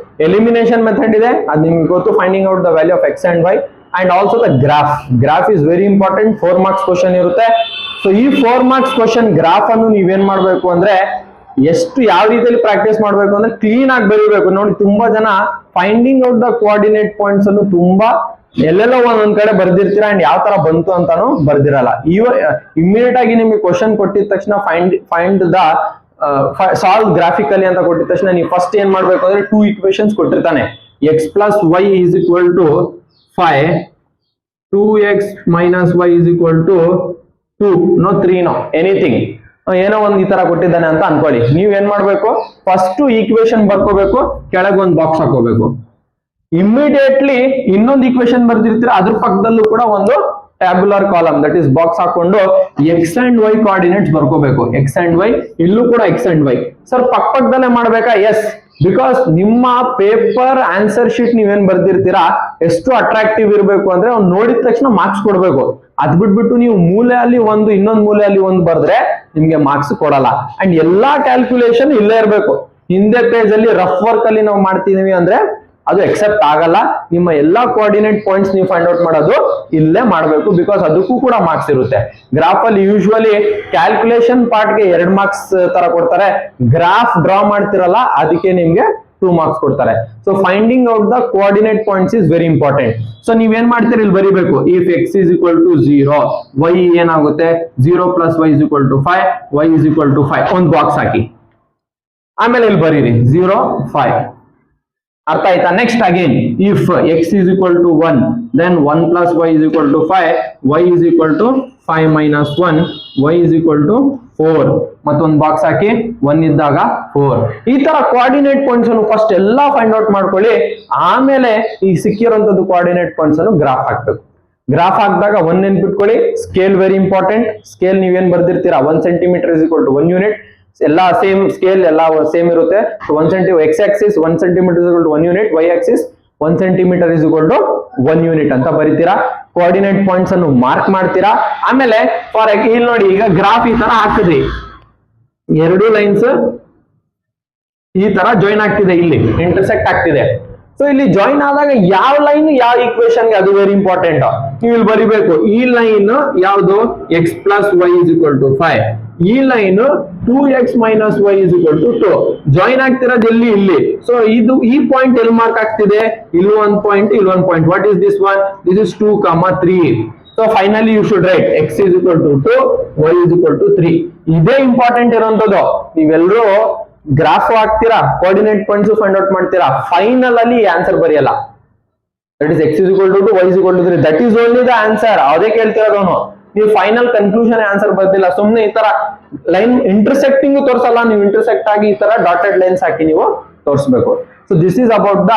ಎಲಿಮಿನೇಷನ್ ಮೆಥಡ್ ಇದೆ, ಅದು ನಿಮ್ಗೆ ಗೊತ್ತು, finding out the value of x and y, and also the graph is very important. 4 marks question ಇರುತ್ತೆ. ಸೊ ಈ 4 ಮಾರ್ಕ್ಸ್ ಕ್ವಶನ್ ಗ್ರಾಫ್ ಅನ್ನು ನೀವೇನ್ ಮಾಡ್ಬೇಕು ಅಂದ್ರೆ, ಎಷ್ಟು ಯಾವ ರೀತಿಯಲ್ಲಿ ಪ್ರಾಕ್ಟೀಸ್ ಮಾಡ್ಬೇಕು ಅಂದ್ರೆ ಕ್ಲೀನ್ ಆಗಿ ಬರೀಬೇಕು. ನೋಡಿ, ತುಂಬಾ ಜನ finding out the coordinate points ಅನ್ನು ತುಂಬಾ ಎಲ್ಲೆಲ್ಲೋ ಒಂದೊಂದ್ ಕಡೆ ಬರ್ದಿರ್ತೀರಾ, ಅಂಡ್ ಯಾವ ತರ ಬಂತು ಅಂತಾನು ಬರ್ದಿರಲ್ಲ. ಇಮಿಡಿಯೇಟ್ ಆಗಿ ನಿಮ್ಗೆ ಕ್ವಶನ್ ಕೊಟ್ಟಿದ ತಕ್ಷಣ ಫೈಂಡ್ ದ ಸಾಲ್ವ್ ಗ್ರಾಫಿಕಲಿ ಅಂತ ಕೊಟ್ಟಿದ ತಕ್ಷಣ ನೀವು ಫಸ್ಟ್ ಏನ್ ಮಾಡ್ಬೇಕು ಅಂದ್ರೆ 2 ಈಕ್ವೇಶನ್ಸ್ ಕೊಟ್ಟಿರ್ತಾನೆ. x plus y is equal to 5, 2x minus y is equal to 2, no 3, no anything. ಏನೋ ಒಂದ್ ಈ ತರ ಕೊಟ್ಟಿದ್ದಾನೆ ಅಂತ ಅನ್ಕೊಳ್ಳಿ. ನೀವ್ ಏನ್ ಮಾಡ್ಬೇಕು, ಫಸ್ಟ್ ಈಕ್ವೇಶನ್ ಬರ್ಕೋಬೇಕು, ಕೆಳಗೆ ಒಂದು ಬಾಕ್ಸ್ ಹಾಕೋಬೇಕು. ಇಮಿಡಿಯೇಟ್ಲಿ ಇನ್ನೊಂದು ಈಕ್ವೇಶನ್ ಬರ್ದಿರ್ತೀರ, ಅದ್ರ ಪಕ್ಕದಲ್ಲೂ ಕೂಡ ಒಂದು tabular column that is box ಹಾಕೊಂಡು ಎಕ್ಸ್ ಅಂಡ್ ವೈ ಕೋಆರ್ಡಿನೇಟ್ಸ್ ಬರ್ಕೋಬೇಕು. ಎಕ್ಸ್ ಅಂಡ್ ವೈ, ಇಲ್ಲೂ ಕೂಡ ಎಕ್ಸ್ ಅಂಡ್ ವೈ. ಸರ್ ಪಕ್ಕದಲ್ಲೇ ಮಾಡ್ಬೇಕಾ? ಎಸ್, ಬಿಕಾಸ್ ನಿಮ್ಮ ಪೇಪರ್ ಆನ್ಸರ್ ಶೀಟ್ ನೀವೇನ್ ಬರ್ದಿರ್ತೀರಾ ಎಷ್ಟು ಅಟ್ರಾಕ್ಟಿವ್ ಇರಬೇಕು ಅಂದ್ರೆ ಅವ್ನು ನೋಡಿದ ತಕ್ಷಣ ಮಾರ್ಕ್ಸ್ ಕೊಡ್ಬೇಕು. ಅದ್ ಬಿಟ್ಬಿಟ್ಟು ನೀವು ಮೂಲೆಯಲ್ಲಿ ಒಂದು ಇನ್ನೊಂದು ಮೂಲೆಯಲ್ಲಿ ಒಂದು ಬರ್ದ್ರೆ ನಿಮ್ಗೆ ಮಾರ್ಕ್ಸ್ ಕೊಡಲ್ಲ. ಅಂಡ್ ಎಲ್ಲಾ ಕ್ಯಾಲ್ಕುಲೇಷನ್ ಇಲ್ಲೇ ಇರಬೇಕು. ಹಿಂದೆ ಪೇಜ್ ಅಲ್ಲಿ ರಫ್ ವರ್ಕ್ ಅಲ್ಲಿ ನಾವು ಮಾಡ್ತಿದೀವಿ ಅಂದ್ರೆ ಅದು ಎಕ್ಸೆಪ್ಟ್ ಆಗಲ್ಲ. ನಿಮ್ಮ ಎಲ್ಲಾ ಕೋಆರ್ಡಿನೇಟ್ ಪಾಯಿಂಟ್ಸ್ ನೀವು ಫೈಂಡ್ ಔಟ್ ಮಾಡೋದು ಇಲ್ಲೇ ಮಾಡಬೇಕು, ಬಿಕಾಸ್ ಅದಕ್ಕೂ ಕೂಡ ಮಾರ್ಕ್ಸ್ ಇರುತ್ತೆ. ಗ್ರಾಫ್ ಅಲ್ಲಿ ಯೂಶುವಲಿ ಕ್ಯಾಲ್ಕುಲೇಷನ್ ಪಾರ್ಟ್ ಗೆ 2 ಮಾರ್ಕ್ಸ್ ತರ ಕೊಡ್ತಾರೆ, ಗ್ರಾಫ್ ಡ್ರಾ ಮಾಡ್ತಿರಲ್ಲ ಅದಕ್ಕೆ ನಿಮ್ಗೆ 2 ಮಾರ್ಕ್ಸ್ ಕೊಡ್ತಾರೆ. So finding out the coordinate points is very important. So ನೀವೇನ್ ಮಾಡ್ತೀರಿ ಇಲ್ಲಿ ಬರಿಬೇಕು, if x is equal to 0, y ಏನಾಗುತ್ತೆ 0 plus y is equal to 5, y is equal to 5 ಒಂದು ಬಾಕ್ಸ್ ಹಾಕಿ. ಆಮೇಲೆ ಇಲ್ಲಿ ಬರೀರಿ 0, 5. ಅರ್ಥ ಆಯ್ತಾ? Next again if x is equal to 1, then 1 plus y is equal to 5, y is equal to 5 minus 1, y is equal to 4. ಮತ್ತೊಂದು box ಹಾಕಿ 1 ಇದ್ದಾಗ 4. ಈ ತರ ಕೋಆರ್ಡಿನೇಟ್ ಪಾಯಿಂಟ್ಸ್ ಅನ್ನು ಫಸ್ಟ್ ಎಲ್ಲಾ ಫೈಂಡ್ ಔಟ್ ಮಾಡ್ಕೊಳ್ಳಿ. ಆಮೇಲೆ ಈ ಸಿಕ್ಕಿರೋಂಥದ್ದು ಕೋಆರ್ಡಿನೇಟ್ ಪಾಯಿಂಟ್ಸ್ ಅನ್ನು ಗ್ರಾಫ್ ಹಾಕ್ಬೇಕು. ಗ್ರಾಫ್ ಹಾಕಿದಾಗ 1 ನೆನ್ಪಿಟ್ಕೊಳ್ಳಿ, ಸ್ಕೇಲ್ ವೆರಿ ಇಂಪಾರ್ಟೆಂಟ್. ಸ್ಕೇಲ್ ನೀವೇನ್ ಬರ್ದಿರ್ತೀರಾ 1 centimetre is equal to 1 unit. ಎಲ್ಲ ಸೇಮ್ ಸ್ಕೇಲ್, ಎಲ್ಲ ಸೇಮ್ ಇರುತ್ತೆ. 1 centimetre x axis 1 centimetre is equal to 1 unit, y axis 1 centimetre is equal to 1 unit ಅಂತ ಬರೀತೀರಾ. ಕೋಆರ್ಡಿನೇಟ್ ಪಾಯಿಂಟ್ಸ್ ಅನ್ನು ಮಾರ್ಕ್ ಮಾಡ್ತೀರಾ. ಆಮೇಲೆ ಫಾರ್ ಇಲ್ಲಿ ನೋಡಿ, ಈಗ ಗ್ರಾಫ್ ಈ ತರ ಹಾಕಿದ್ರಿ, 2 ಲೈನ್ಸ್ ಈ ತರ ಜಾಯಿನ್ ಆಗ್ತಿದೆ, ಇಲ್ಲಿ ಇಂಟರ್ಸೆಕ್ಟ್ ಆಗ್ತಿದೆ. ಸೊ ಇಲ್ಲಿ ಜಾಯಿನ್ ಆದಾಗ ಯಾವ ಲೈನ್ ಯಾವ ಈಕ್ವೇಶನ್ಗೆ ಅದು ವೆರಿ ಇಂಪಾರ್ಟೆಂಟ್. ನೀವು ಇಲ್ಲಿ ಬರಿಬೇಕು, ಈ ಲೈನ್ ಯಾವುದು x plus y is equal to 5, ಈ line 2x minus y is equal to 2. Join ಆಗ್ತಿರೋದು ಎಲ್ಲಿ? ಇಲ್ಲಿ. ಸೊ ಇದು ಈ ಪಾಯಿಂಟ್ ಎಲ್ಲಿ ಮಾರ್ಕ್ ಆಗ್ತಿದೆ? ಇಲ್ಲಿ ಒಂದು ಪಾಯಿಂಟ್, ಇಲ್ಲಿ ಒಂದು point. What is this one? This is 2, 3. So finally you should write x is equal to 2, y is equal to 3. ಇದೇ ಇಂಪಾರ್ಟೆಂಟ್ ಇರೋಂಥದ್ದು. ನೀವೆಲ್ಲರೂ ಗ್ರಾಫ್ ಹಾಕ್ತೀರಾ, ಕೋಆರ್ಡಿನೇಟ್ ಪಾಯಿಂಟ್ಸ್ ಫೈಂಡ್ ಔಟ್ ಮಾಡ್ತೀರಾ, ಫೈನಲ್ ಅಲ್ಲಿ ಆನ್ಸರ್ ಬರೆಯಲ್ಲ. That is x is equal to 2, y is equal to 3. That is only the answer. ಅದೇ ಕೇಳ್ತಿರೋದವನು. ನೀವು final conclusion answer ಬರ್ತಿಲ್ಲ, ಸುಮ್ಮನೆ ಈ ತರ ಲೈನ್ ಇಂಟರ್ಸೆಕ್ಟಿಂಗ್ ತೋರಿಸಲ್ಲ. ನೀವು ಇಂಟರ್ಸೆಕ್ಟ್ ಆಗಿ ಈ ತರ ಡಾಟೆಡ್ ಲೈನ್ಸ್ ಹಾಕಿ ನೀವು ತೋರಿಸಬೇಕು. So this is about the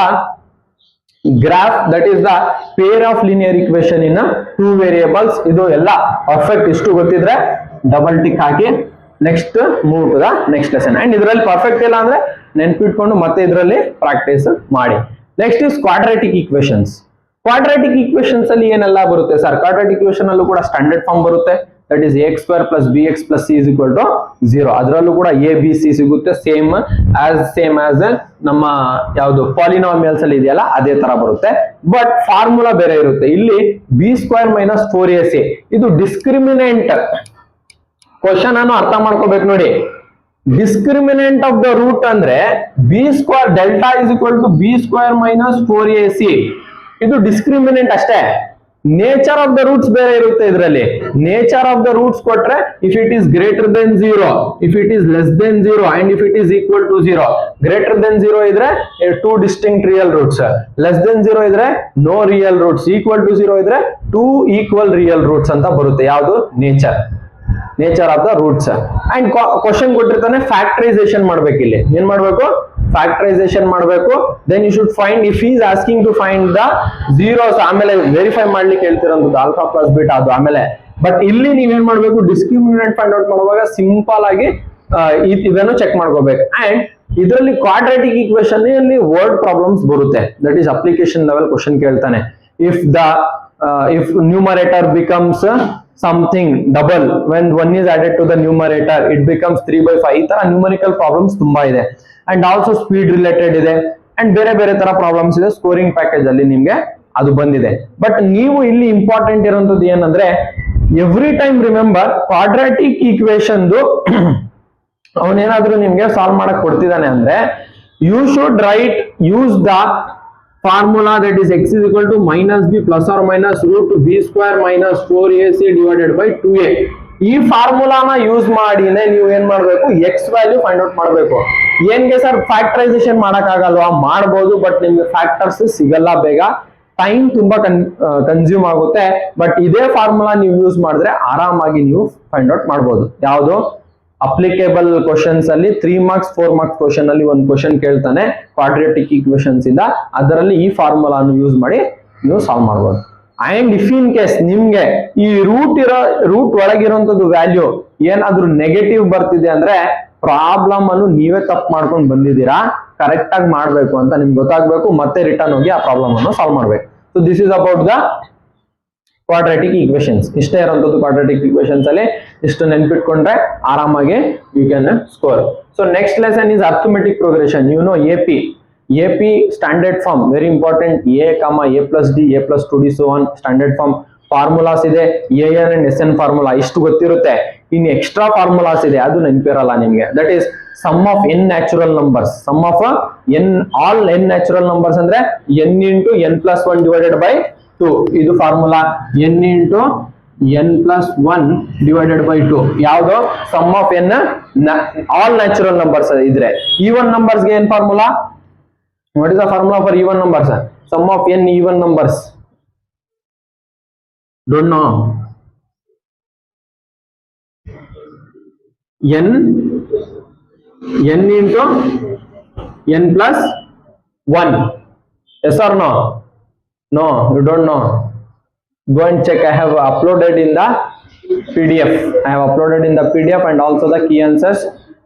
graph, that is the pair of linear equation in 2 variables. ಇದು ಎಲ್ಲ ಪರ್ಫೆಕ್ಟ್ ಇಷ್ಟು ಗೊತ್ತಿದ್ರೆ ಡಬಲ್ ಟಿಕ್ ಹಾಕಿ next move to the next lesson. And ಇದರಲ್ಲಿ ಪರ್ಫೆಕ್ಟ್ ಇಲ್ಲ ಅಂದ್ರೆ ನೆನ್ಪಿಟ್ಕೊಂಡು ಮತ್ತೆ ಇದರಲ್ಲಿ ಪ್ರಾಕ್ಟೀಸ್ ಮಾಡಿ. Next is quadratic equations. Quadratic equations ಅಲ್ಲಿ ಏನೆಲ್ಲ ಬರುತ್ತೆ ಸರ್? ಕ್ವಾಡ್ರಾಟಿಕ್ ಈಕ್ವೇಶನ್ ಅಲ್ಲೂ ಕೂಡ ಸ್ಟ್ಯಾಂಡರ್ಡ್ ಫಾರ್ಮ್ ಬರುತ್ತೆ, that is ax square plus bx plus c is equal to 0. ಅದರಲ್ಲೂ ಕೂಡ a b c ಸಿಗುತ್ತೆ, ಸೇಮ್ ಆಸ್ ನಮ್ಮ ಯಾವುದು ಪಾಲಿನಾಮಿಯಲ್ಸ್ ಅಲ್ಲಿ ಇದೆಯಲ್ಲ ಅದೇ ತರ ಬರುತ್ತೆ. ಬಟ್ ಫಾರ್ಮುಲಾ ಬೇರೆ ಇರುತ್ತೆ. ಇಲ್ಲಿ b square minus 4ac ಇದು ಡಿಸ್ಕ್ರಿಮಿನೆಂಟ್ ಕ್ವಶನ್ ಅನ್ನು ಅರ್ಥ ಮಾಡ್ಕೋಬೇಕು ನೋಡಿ. ಡಿಸ್ಕ್ರಿಮಿನೆಂಟ್ ಆಫ್ ದ ರೂಟ್ ಅಂದ್ರೆ b square delta is equal to b square minus 4ac. ಇದು ಡಿಸ್ಕ್ರಿಮಿನೆಂಟ್ ಅಷ್ಟೇ. ನೇಚರ್ ಆಫ್ ದ ರೂಟ್ಸ್ ಬೇರೆ ಇರುತ್ತೆ ಇದರಲ್ಲಿ. ನೇಚರ್ ಆಫ್ ದ ರೂಟ್ಸ್ ಕೊಟ್ರೆ if it is greater than 0, if it is less than 0 and if it is equal to 0. Greater than 0 ಇದ್ರೆ 2 distinct real roots, less than 0 ಇದ್ರೆ no real roots, equal to 0 ಇದ್ರೆ 2 equal real roots ಅಂತ ಬರುತ್ತೆ. ಯಾವುದು? Nature of the roots. And question ಕೊಟ್ಟಿರ್ತಾನೆ, factorisation ಮಾಡ್ಬೇಕು. ಇಲ್ಲಿ ಏನ್ ಮಾಡ್ಬೇಕು? ಫ್ಯಾಕ್ಟರೈಸೇಷನ್ ಮಾಡಬೇಕು. Then you should find, if is asking to find the zeros, ಆಮೇಲೆ ವೆರಿಫೈ ಮಾಡ್ಲಿಕ್ಕೆ ಹೇಳ್ತಿರೋದು ಆಲ್ಫಾ ಪ್ಲಸ್ ಬೀಟಾ ಅದು ಆಮೇಲೆ. ಬಟ್ ಇಲ್ಲಿ ನೀವೇನ್ ಮಾಡ್ಬೇಕು? ಡಿಸ್ಕ್ರಿಮಿನೆಂಟ್ ಫೈಂಡ್ ಔಟ್ ಮಾಡುವಾಗ ಸಿಂಪಲ್ ಆಗಿ ಇದನ್ನು ಚೆಕ್ ಮಾಡ್ಕೋಬೇಕು. ಅಂಡ್ ಇದರಲ್ಲಿ ಕ್ವಾಡ್ರಾಟಿಕ್ ಈಕ್ವೇಶನ್ ಅಲ್ಲಿ ವರ್ಡ್ ಪ್ರಾಬ್ಲಮ್ಸ್ ಬರುತ್ತೆ, that is application level question ಕೇಳ್ತಾನೆ. if numerator becomes something double when 1 is added to the numerator it becomes 3/5. ಈ ತರ ನ್ಯೂಮರಿಕಲ್ ಪ್ರಾಬ್ಲಮ್ಸ್ ತುಂಬಾ ಇದೆ. ಅಂಡ್ ಆಲ್ಸೋ ಸ್ಪೀಡ್ ರಿಲೇಟೆಡ್ ಇದೆ ಅಂಡ್ ಬೇರೆ ಬೇರೆ ತರ ಪ್ರಾಬ್ಲಮ್ಸ್ ಇದೆ. ಸ್ಕೋರಿಂಗ್ ಪ್ಯಾಕೇಜ್ ಅಲ್ಲಿ ನಿಮ್ಗೆ ಅದು ಬಂದಿದೆ. ಬಟ್ ನೀವು ಇಲ್ಲಿ ಇಂಪಾರ್ಟೆಂಟ್ ಇರುವಂತದ್ದು ಏನಂದ್ರೆ, every time remember quadratic equation ಅವನೇನಾದ್ರೂ ನಿಮ್ಗೆ ಸಾಲ್ವ್ ಮಾಡಕ್ ಕೊಡ್ತಿದ್ದಾನೆ ಅಂದ್ರೆ you should write use the formula that is x is equal to minus b plus or minus root b square minus 4ac divided by 2a. ಈ ಫಾರ್ಮುಲಾನ use ಮಾಡಿನೇ ನೀವು ಏನ್ ಮಾಡ್ಬೇಕು? ಎಕ್ಸ್ ವ್ಯಾಲ್ಯೂ ಫೈಂಡ್ ಔಟ್ ಮಾಡ್ಬೇಕು. ಏನ್ಗೆ sir factorisation ಮಾಡಕ್ ಆಗಲ್ವಾ? ಮಾಡ್ಬೋದು, but ನಿಮ್ಗೆ ಫ್ಯಾಕ್ಟರ್ಸ್ ಸಿಗಲ್ಲ ಬೇಗ, ಟೈಮ್ ತುಂಬಾ ಕನ್ಸ್ಯೂಮ್ ಆಗುತ್ತೆ. ಬಟ್ ಇದೇ ಫಾರ್ಮುಲಾ ನೀವು ಯೂಸ್ ಮಾಡಿದ್ರೆ ಆರಾಮಾಗಿ ನೀವು ಫೈಂಡ್ ಔಟ್ ಮಾಡ್ಬೋದು. ಯಾವುದು? ಅಪ್ಲಿಕೇಬಲ್ ಕ್ವಶನ್ಸ್ ಅಲ್ಲಿ 3 marks 4 marks ಕ್ವಶನ್ ಅಲ್ಲಿ ಒಂದು ಕ್ವಶನ್ ಕೇಳ್ತಾನೆ ಕ್ವಾಡ್ರಾಟಿಕ್ ಈಕ್ವೇಷನ್ಸ್ ಇಂದ, ಅದರಲ್ಲಿ ಈ ಫಾರ್ಮುಲಾನು ಯೂಸ್ ಮಾಡಿ ನೀವು ಸಾಲ್ವ್ ಮಾಡಬಹುದು. ಅಂಡ್ ಇಫ್ ಇನ್ ಕೇಸ್ ನಿಮ್ಗೆ ಈ ರೂಟ್ ಒಳಗಿರುವಂತದ್ದು ವ್ಯಾಲ್ಯೂ ಏನಾದ್ರೂ ನೆಗೆಟಿವ್ ಬರ್ತಿದೆ ಅಂದ್ರೆ ಪ್ರಾಬ್ಲಮ್ ಅನ್ನು ನೀವೇ ತಪ್ಪು ಮಾಡ್ಕೊಂಡು ಬಂದಿದ್ದೀರಾ, ಕರೆಕ್ಟ್ ಆಗಿ ಮಾಡ್ಬೇಕು ಅಂತ ನಿಮ್ಗೆ ಗೊತ್ತಾಗ್ಬೇಕು, ಮತ್ತೆ ರಿಟರ್ನ್ ಹೋಗಿ ಆ ಪ್ರಾಬ್ಲಮ್ ಅನ್ನು ಸಾಲ್ವ್ ಮಾಡ್ಬೇಕು. So this is about the quadratic equations. ಇಷ್ಟೇ ಇರೋಂಥದ್ದು ಕ್ವಾಡ್ರಾಟಿಕ್ ಈಕ್ವೇಷನ್ಸ್ ಅಲ್ಲಿ. ಇಷ್ಟು ನೆನ್ಪಿಟ್ಕೊಂಡ್ರೆ ಆರಾಮಾಗಿ you can score. So next lesson is arithmetic progression. You know AP standard form very important. A, A+D, A+2D so on standard form. Formulas ಇದೆ, AN and SN formula ಇಷ್ಟು ಗೊತ್ತಿರುತ್ತೆ. ಇನ್ ಎಕ್ಸ್ಟ್ರಾ ಫಾರ್ಮುಲಾಸ್ ಇದೆ, ಅದು ನೆನಪಿರಲ್ಲ ನಿಮ್ಗೆ. That is sum of n natural numbers. Sum of all n natural numbers ಅಂದ್ರೆ n into n+1 divided by 2. ಇದು formula. n into n+1 divided by 2 ಯಾವುದು? Sum of n all natural numbers ಇದ್ರೆ. Even numbers ಗೆ ಏನ್ formula? What is the formula for even numbers? Sum of n even numbers. Don't know. n into n+1. Yes or no? No, you don't know. Go and check. I have uploaded in the PDF. I have uploaded in the PDF and also the key answers,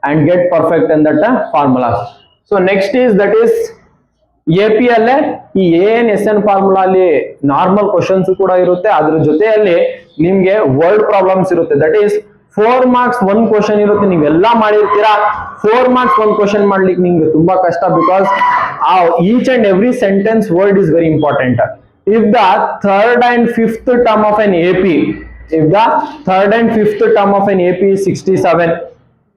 and get perfect in that formula. So next is that is AP ಅಲ್ಲೇ ಈ AN SN formula ಅಲ್ಲಿ normal questions ಕೂಡ ಇರುತ್ತೆ, ಅದ್ರ ಜೊತೆಯಲ್ಲಿ ನಿಮ್ಗೆ word problems ಇರುತ್ತೆ. That is 4 marks 1 question ಇರುತ್ತೆ. ನೀವೆಲ್ಲ ಮಾಡಿರ್ತೀರಾ, 4 marks 1 ಕ್ವಶನ್ ಮಾಡ್ಲಿಕ್ಕೆ ನಿಮ್ಗೆ ತುಂಬಾ ಕಷ್ಟ. Because each and every sentence word is very important. If the third and fifth term of an AP is 67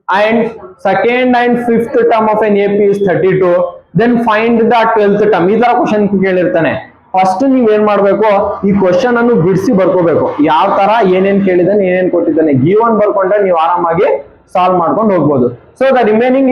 and second and fifth term of an AP is 32, then find the 12th term. ಈ ತರ question ಕೇಳಿರ್ತಾನೆ. First ನೀವ್ ಏನ್ ಮಾಡ್ಬೇಕು, ಈ question ಅನ್ನು ಬಿಡಿಸಿ ಬರ್ಕೋಬೇಕು. ಯಾವ ತರ ಏನೇನ್ ಕೇಳಿದಾನೆ, ಏನೇನ್ ಕೊಟ್ಟಿದ್ದಾನೆ, ಗಿವನ್ ಬರ್ಕೊಂಡ್ರೆ ನೀವು ಆರಾಮಾಗಿ ಸಾಲ್ವ್ ಮಾಡ್ಕೊಂಡು ಹೋಗ್ಬೋದು. ಸೊ ದ ರಿಮೈನಿಂಗ್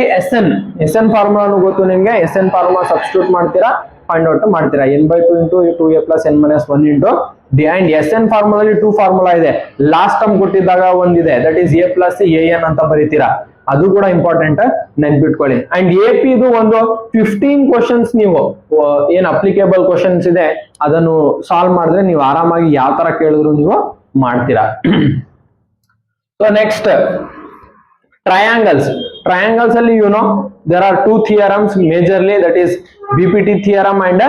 SN ಫಾರ್ಮುಲಾನು ಗೊತ್ತು ನಿಮ್ಗೆ. SN ಫಾರ್ಮುಲಾ ಸಬ್ಸ್ಟಿಟ್ಯೂಟ್ ಮಾಡ್ತೀರಾ, ಫೈಂಡ್ ಔಟ್ ಮಾಡ್ತೀರಾ. n/2 into 2a plus n minus 1 into d. and SN formula ಅಲ್ಲಿ 2 ಫಾರ್ಮುಲಾ ಇದೆ. ಲಾಸ್ಟ್ ಟರ್ಮ್ ಕೊಟ್ಟಿದ್ದಾಗ ಒಂದಿದೆ, that is a plus an ಅಂತ ಬರೀತೀರಾ. ಅದು ಕೂಡ ಇಂಪಾರ್ಟೆಂಟ್, ನೆನ್ಪಿಟ್ಕೊಳ್ಳಿ. ಅಂಡ್ AP ಇದು ಒಂದು 15 ಕ್ವಶನ್ಸ್ ನೀವು ಏನ್ ಅಪ್ಲಿಕೇಬಲ್ ಕ್ವಶನ್ಸ್ ಇದೆ ಅದನ್ನು ಸಾಲ್ವ್ ಮಾಡಿದ್ರೆ ನೀವು ಆರಾಮಾಗಿ ಯಾವ ತರ ಕೇಳಿದ್ರು ನೀವು ಮಾಡ್ತೀರಾ. ಸೊ ನೆಕ್ಸ್ಟ್ ಟ್ರಯಾಂಗಲ್ಸ್ ಅಲ್ಲಿ there are 2 theorems majorly, that is BPT theorem and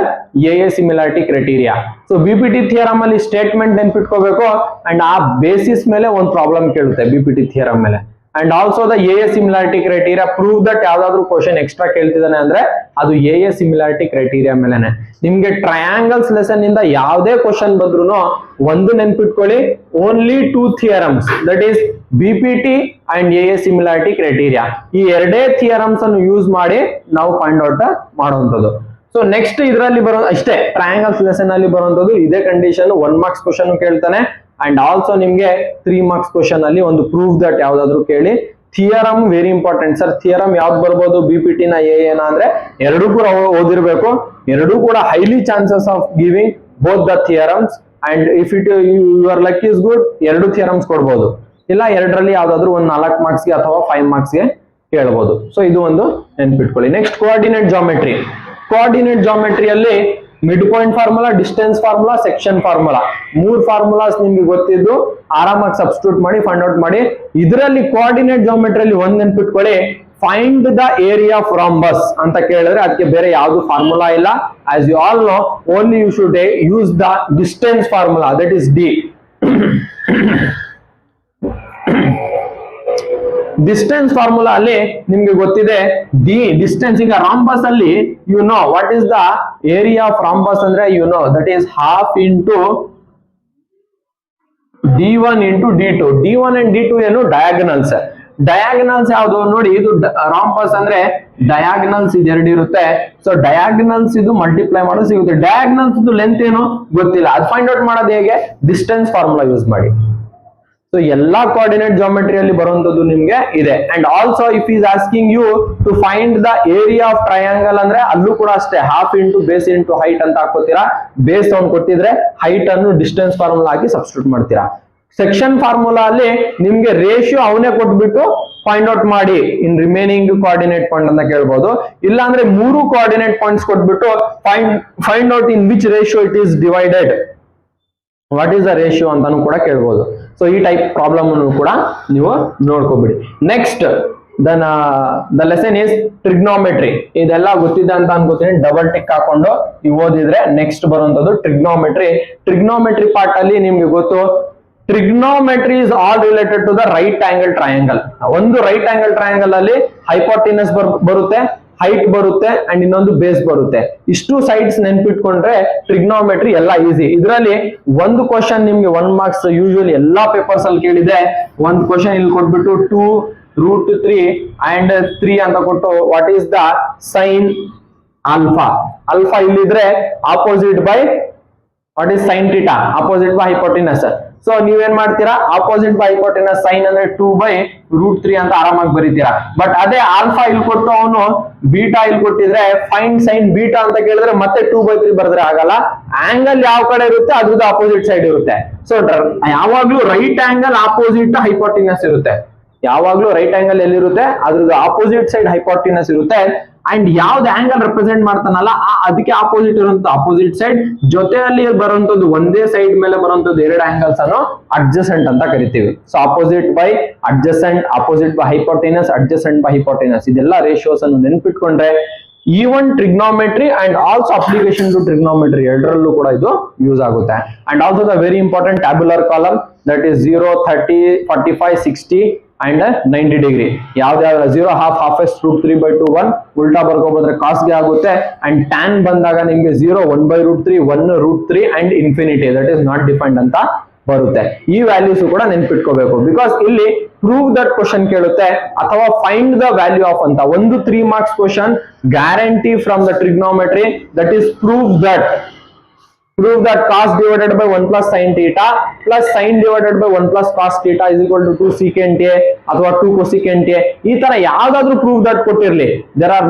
AA similarity criteria. So BPT theorem ಅಲ್ಲಿ ಸ್ಟೇಟ್ಮೆಂಟ್ ನೆನ್ಪಿಟ್ಕೋಬೇಕು, ಅಂಡ್ ಆ ಬೇಸಿಸ್ ಮೇಲೆ ಒಂದು ಪ್ರಾಬ್ಲಮ್ ಕೇಳುತ್ತೆ BPT theorem ಮೇಲೆ. And also the AA similarity criteria prove that ಯಾವ್ದಾದ್ರು question extra ಕೇಳ್ತಿದ್ದಾನೆ ಅಂದ್ರೆ ಅದು AA similarity criteria ಮೇಲೆನೆ. ನಿಮ್ಗೆ ಟ್ರಯಾಂಗಲ್ಸ್ ಲೆಸನ್ ಇಂದ ಯಾವುದೇ ಕ್ವಶನ್ ಬಂದ್ರು ಒಂದು ನೆನ್ಪಿಟ್ಕೊಳ್ಳಿ, only 2 theorems, that is BPT and AA similarity criteria. ಈ ಎರಡೇ ಥಿಯರಮ್ಸ್ ಅನ್ನು ಯೂಸ್ ಮಾಡಿ ನಾವು ಫೈಂಡ್ ಔಟ್ ಮಾಡುವಂತದ್ದು. ಸೊ ನೆಕ್ಸ್ಟ್ ಇದರಲ್ಲಿ ಬರೋ ಅಷ್ಟೇ ಟ್ರಯಾಂಗಲ್ಸ್ ಲೆಸನ್ ಅಲ್ಲಿ ಬರುವಂತದ್ದು ಇದೇ ಕಂಡೀಷನ್. 1 marks ಕ್ವಶನ್ ಕೇಳ್ತಾನೆ, ಅಂಡ್ ಆಲ್ಸೋ ನಿಮ್ಗೆ 3 marks ಕ್ವಶನ್ ಅಲ್ಲಿ ಒಂದು ಪ್ರೂಫ್ ದಟ್ ಯಾವ್ದಾದ್ರು ಕೇಳಿ. Theorem very important. Sir theorem ಯಾವ್ದು ಬರ್ಬೋದು, BPT ನ AA ನ ಅಂದ್ರೆ ಎರಡೂ ಕೂಡ ಓದಿರ್ಬೇಕು. ಎರಡೂ ಕೂಡ highly chances of giving both the theorems. And if your luck is good, 2 theorems ಕೊಡ್ಬೋದು, ಇಲ್ಲ ಎರಡರಲ್ಲಿ ಯಾವ್ದಾದ್ರು ಒಂದು 4 marks ಗೆ ಅಥವಾ 5 marks ಗೆ ಕೇಳಬಹುದು. ಸೊ ಇದು ಒಂದು ನೆನ್ಪಿಟ್ಕೊಳ್ಳಿ. ನೆಕ್ಸ್ಟ್ ಕೋಆರ್ಡಿನೇಟ್ ಜಾಮೆಟ್ರಿಯಲ್ಲಿ mid point formula, distance formula, section formula, 3 formulas ನಿಮ್ಗೆ ಗೊತ್ತಿದ್ದು ಆರಾಮಾಗಿ ಸಬ್ಸ್ಟಿಟ್ಯೂಟ್ ಮಾಡಿ ಫೈಂಡ್ ಔಟ್ ಮಾಡಿ. ಇದರಲ್ಲಿ ಕೋಆರ್ಡಿನೇಟ್ ಜಾಮೆಟ್ರಿಯಲ್ಲಿ ಒಂದ್ ನೆನ್ಪಿಟ್ಕೊಳ್ಳಿ, find the area of rhombus ಅಂತ ಕೇಳಿದ್ರೆ ಅದಕ್ಕೆ ಬೇರೆ ಯಾವ್ದು ಫಾರ್ಮುಲಾ ಇಲ್ಲ. As you all know, only you should use the distance formula, that is D. Distance formula ಅಲ್ಲಿ ನಿಮ್ಗೆ ಗೊತ್ತಿದೆ ಡಿಸ್ಟೆನ್ಸ್. ಈಗ ರಾಂಬಸ್ ಅಲ್ಲಿ what is the area of rhombus ಅಂದ್ರೆ that is half into D1 into D2. D1 and D2 ಏನು diagonals. ಯಾವ್ದು ನೋಡಿ, ಇದು ರಾಂಬಸ್ ಅಂದ್ರೆ ಡಯಾಗನಲ್ಸ್ ಇದೆರಡು ಇರುತ್ತೆ. ಸೊ ಡಯಾಗನಲ್ಸ್ ಇದು ಮಲ್ಟಿಪ್ಲೈ ಮಾಡೋದು ಸಿಗುತ್ತೆ. ಡಯಾಗನಲ್ಸ್ ಲೆಂತ್ ಏನು ಗೊತ್ತಿಲ್ಲ, ಅದು ಫೈಂಡ್ ಔಟ್ ಮಾಡೋದು ಹೇಗೆ, ಡಿಸ್ಟೆನ್ಸ್ ಫಾರ್ಮುಲಾ ಯೂಸ್ ಮಾಡಿ. ಸೊ ಎಲ್ಲಾ ಕೋಆರ್ಡಿನೇಟ್ ಜಾಮೆಟ್ರಿಯಲ್ಲಿ ಬರುವಂತದ್ದು ನಿಮ್ಗೆ ಇದೆ. And also if is asking you to find the area of triangle ಅಂದ್ರೆ ಅಲ್ಲೂ ಕೂಡ ಅಷ್ಟೇ half into base into height ಅಂತ ಹಾಕೋತೀರಾ. ಬೇಸ್ ಅವ್ನು ಕೊಟ್ಟಿದ್ರೆ ಹೈಟ್ ಅನ್ನು ಡಿಸ್ಟೆನ್ಸ್ ಫಾರ್ಮುಲಾ ಹಾಕಿ ಸಬ್ಸ್ಟಿಟ್ಯೂಟ್ ಮಾಡ್ತೀರಾ. ಸೆಕ್ಷನ್ ಫಾರ್ಮುಲಾ ಅಲ್ಲಿ ನಿಮ್ಗೆ ರೇಷಿಯೋ ಅವನೇ ಕೊಟ್ಬಿಟ್ಟು ಫೈಂಡ್ ಔಟ್ ಮಾಡಿ ಇನ್ ರಿಮೈನಿಂಗ್ ಕೋಆರ್ಡಿನೇಟ್ ಪಾಯಿಂಟ್ ಅಂತ ಕೇಳ್ಬೋದು. ಇಲ್ಲ ಅಂದ್ರೆ 3 ಕೋಆರ್ಡಿನೇಟ್ ಪಾಯಿಂಟ್ಸ್ ಕೊಟ್ಬಿಟ್ಟು find out in which ratio it is divided, what is the ratio ಅಂತಾನು ಕೂಡ ಕೇಳ್ಬೋದು. ಸೊ ಈ ಟೈಪ್ ಪ್ರಾಬ್ಲಮ್ ಕೂಡ ನೀವು ನೋಡ್ಕೊಬಿಡಿ. Next the lesson is trigonometry. ಇದೆಲ್ಲ ಗೊತ್ತಿದೆ ಅಂತ ಅನ್ಕೋತೀನಿ, ಡಬಲ್ ಟಿಕ್ ಹಾಕೊಂಡು ನೀವು ಓದಿದ್ರೆ ನೆಕ್ಸ್ಟ್ ಬರುವಂತದ್ದು ಟ್ರಿಗ್ನೋಮೆಟ್ರಿ. ಟ್ರಿಗ್ನೋಮೆಟ್ರಿ ಪಾರ್ಟ್ ಅಲ್ಲಿ ನಿಮ್ಗೆ ಗೊತ್ತು, trigonometry is all related to the right angle triangle. ಒಂದು ರೈಟ್ ಆಂಗಲ್ ಟ್ರಯಾಂಗಲ್ ಅಲ್ಲಿ ಹೈಪೋಟಿನಸ್ ಬರುತ್ತೆ, ಹೈಟ್ ಬರುತ್ತೆ ಅಂಡ್ ಇನ್ನೊಂದು ಬೇಸ್ ಬರುತ್ತೆ. ಇಷ್ಟು ಸೈಡ್ಸ್ ನೆನ್ಪಿಟ್ಕೊಂಡ್ರೆ ಟ್ರಿಗ್ನೋಮೆಟ್ರಿ ಎಲ್ಲ ಈಸಿ. ಇದರಲ್ಲಿ ಒಂದು ಕ್ವಶನ್ ನಿಮ್ಗೆ 1 ಮಾರ್ಕ್ಸ್ ಯೂಶುವಲಿ ಎಲ್ಲಾ ಪೇಪರ್ಸ್ ಅಲ್ಲಿ ಕೇಳಿದೆ. ಒಂದು ಕ್ವಶನ್ ಇಲ್ಲಿ ಕೊಟ್ಬಿಟ್ಟು 2√3 and 3 ಅಂತ ಕೊಟ್ಟು what is the sine alpha. Alpha ಇಲ್ಲಿದ್ರೆ opposite by what is sine theta, opposite by hypotenuse. So ನೀವೇನ್ ಮಾಡ್ತೀರಾ, ಆಪೋಸಿಟ್ ಬೈ ಹೈಪೋಟಿನಸ್ ಸೈನ್ ಅಂದ್ರೆ 2/√3 ಅಂತ ಆರಾಮಾಗಿ ಬರೀತೀರಾ. ಬಟ್ ಅದೇ ಆಲ್ಫಾ ಇಲ್ಲಿ ಕೊಟ್ಟು ಅವನು ಬೀಟಾ ಇಲ್ಲಿ ಕೊಟ್ಟಿದ್ರೆ ಫೈಂಡ್ ಸೈನ್ ಬೀಟಾ ಅಂತ ಕೇಳಿದ್ರೆ ಮತ್ತೆ 2/3 ಬರೆದ್ರೆ ಆಗಲ್ಲ. ಆಂಗಲ್ ಯಾವ ಕಡೆ ಇರುತ್ತೆ ಅದ್ರದ್ದು ಆಪೋಸಿಟ್ ಸೈಡ್ ಇರುತ್ತೆ. ಸೊ ಯಾವಾಗ್ಲೂ ರೈಟ್ ಆಂಗಲ್ ಆಪೋಸಿಟ್ ಹೈಪೋಟಿನಸ್ ಇರುತ್ತೆ. ಯಾವಾಗ್ಲೂ ರೈಟ್ ಆಂಗಲ್ ಎಲ್ಲಿರುತ್ತೆ ಅದ್ರದ್ದು ಆಪೋಸಿಟ್ ಸೈಡ್ ಹೈಪೋಟಿನಸ್ ಇರುತ್ತೆ. ಅಂಡ್ ಯಾವ್ದು ಆಂಗಲ್ ರೆಪ್ರೆಸೆಂಟ್ ಮಾಡ್ತಾನಲ್ಲ ಅದಕ್ಕೆ ಆಪೋಸಿಟ್ ಇರುವಂತ ಆಪೋಸಿಟ್ ಸೈಡ್ ಜೊತೆಯಲ್ಲಿ ಬರುವಂತದ್ದು ಒಂದೇ ಸೈಡ್ ಮೇಲೆ ಬರುವಂತದ್ದು 2 ಆಂಗಲ್ಸ್ ಅನ್ನು ಅಡ್ಜಸೆಂಟ್ ಅಂತ ಕರಿತೀವಿ. So opposite by adjacent, opposite by hypotenuse, adjacent by hypotenuse, ಇದೆಲ್ಲ ರೇಷಿಯೋಸ್ ಅನ್ನು ನೆನ್ಪಿಟ್ಕೊಂಡ್ರೆ even trigonometry and also application to trigonometry ಎರಡರಲ್ಲೂ ಕೂಡ ಇದು ಯೂಸ್ ಆಗುತ್ತೆ. And also the very important tabular column, that is 0, 30, 45, 60 and 90 degree. ಯಾವ್ದಾವ್ದು 0, half s √3/2 1 ಉಲ್ಟಾ ಬರ್ಕೋಬೋದ್ರೆ ಕಾಸ್ ಗೆ ಆಗುತ್ತೆ. ಅಂಡ್ ಟ್ಯಾನ್ ಬಂದಾಗ ನಿಮ್ಗೆ 0, 1/√3, 1√3 and infinity, that is not defined ಅಂತ ಬರುತ್ತೆ. ಈ ವ್ಯಾಲ್ಯೂಸ್ ಕೂಡ ನೆನ್ಪಿಟ್ಕೋಬೇಕು, ಬಿಕಾಸ್ ಇಲ್ಲಿ ಪ್ರೂವ್ ದಟ್ ಕ್ವಶನ್ ಕೇಳುತ್ತೆ ಅಥವಾ ಫೈಂಡ್ ದ ವ್ಯಾಲ್ಯೂ ಆಫ್ ಅಂತ. ಒಂದು 3 marks question guarantee from the trigonometry, that is prove that cos divided by 1 plus sin theta plus sin divided by 1 plus cos theta is equal to 2 secant a ಅಥವಾ 2 cosecant a. ಈ ತರ ಯಾವ್ದಾದ್ರು prove that ಕೊಟ್ಟಿರ್ಲಿ, there are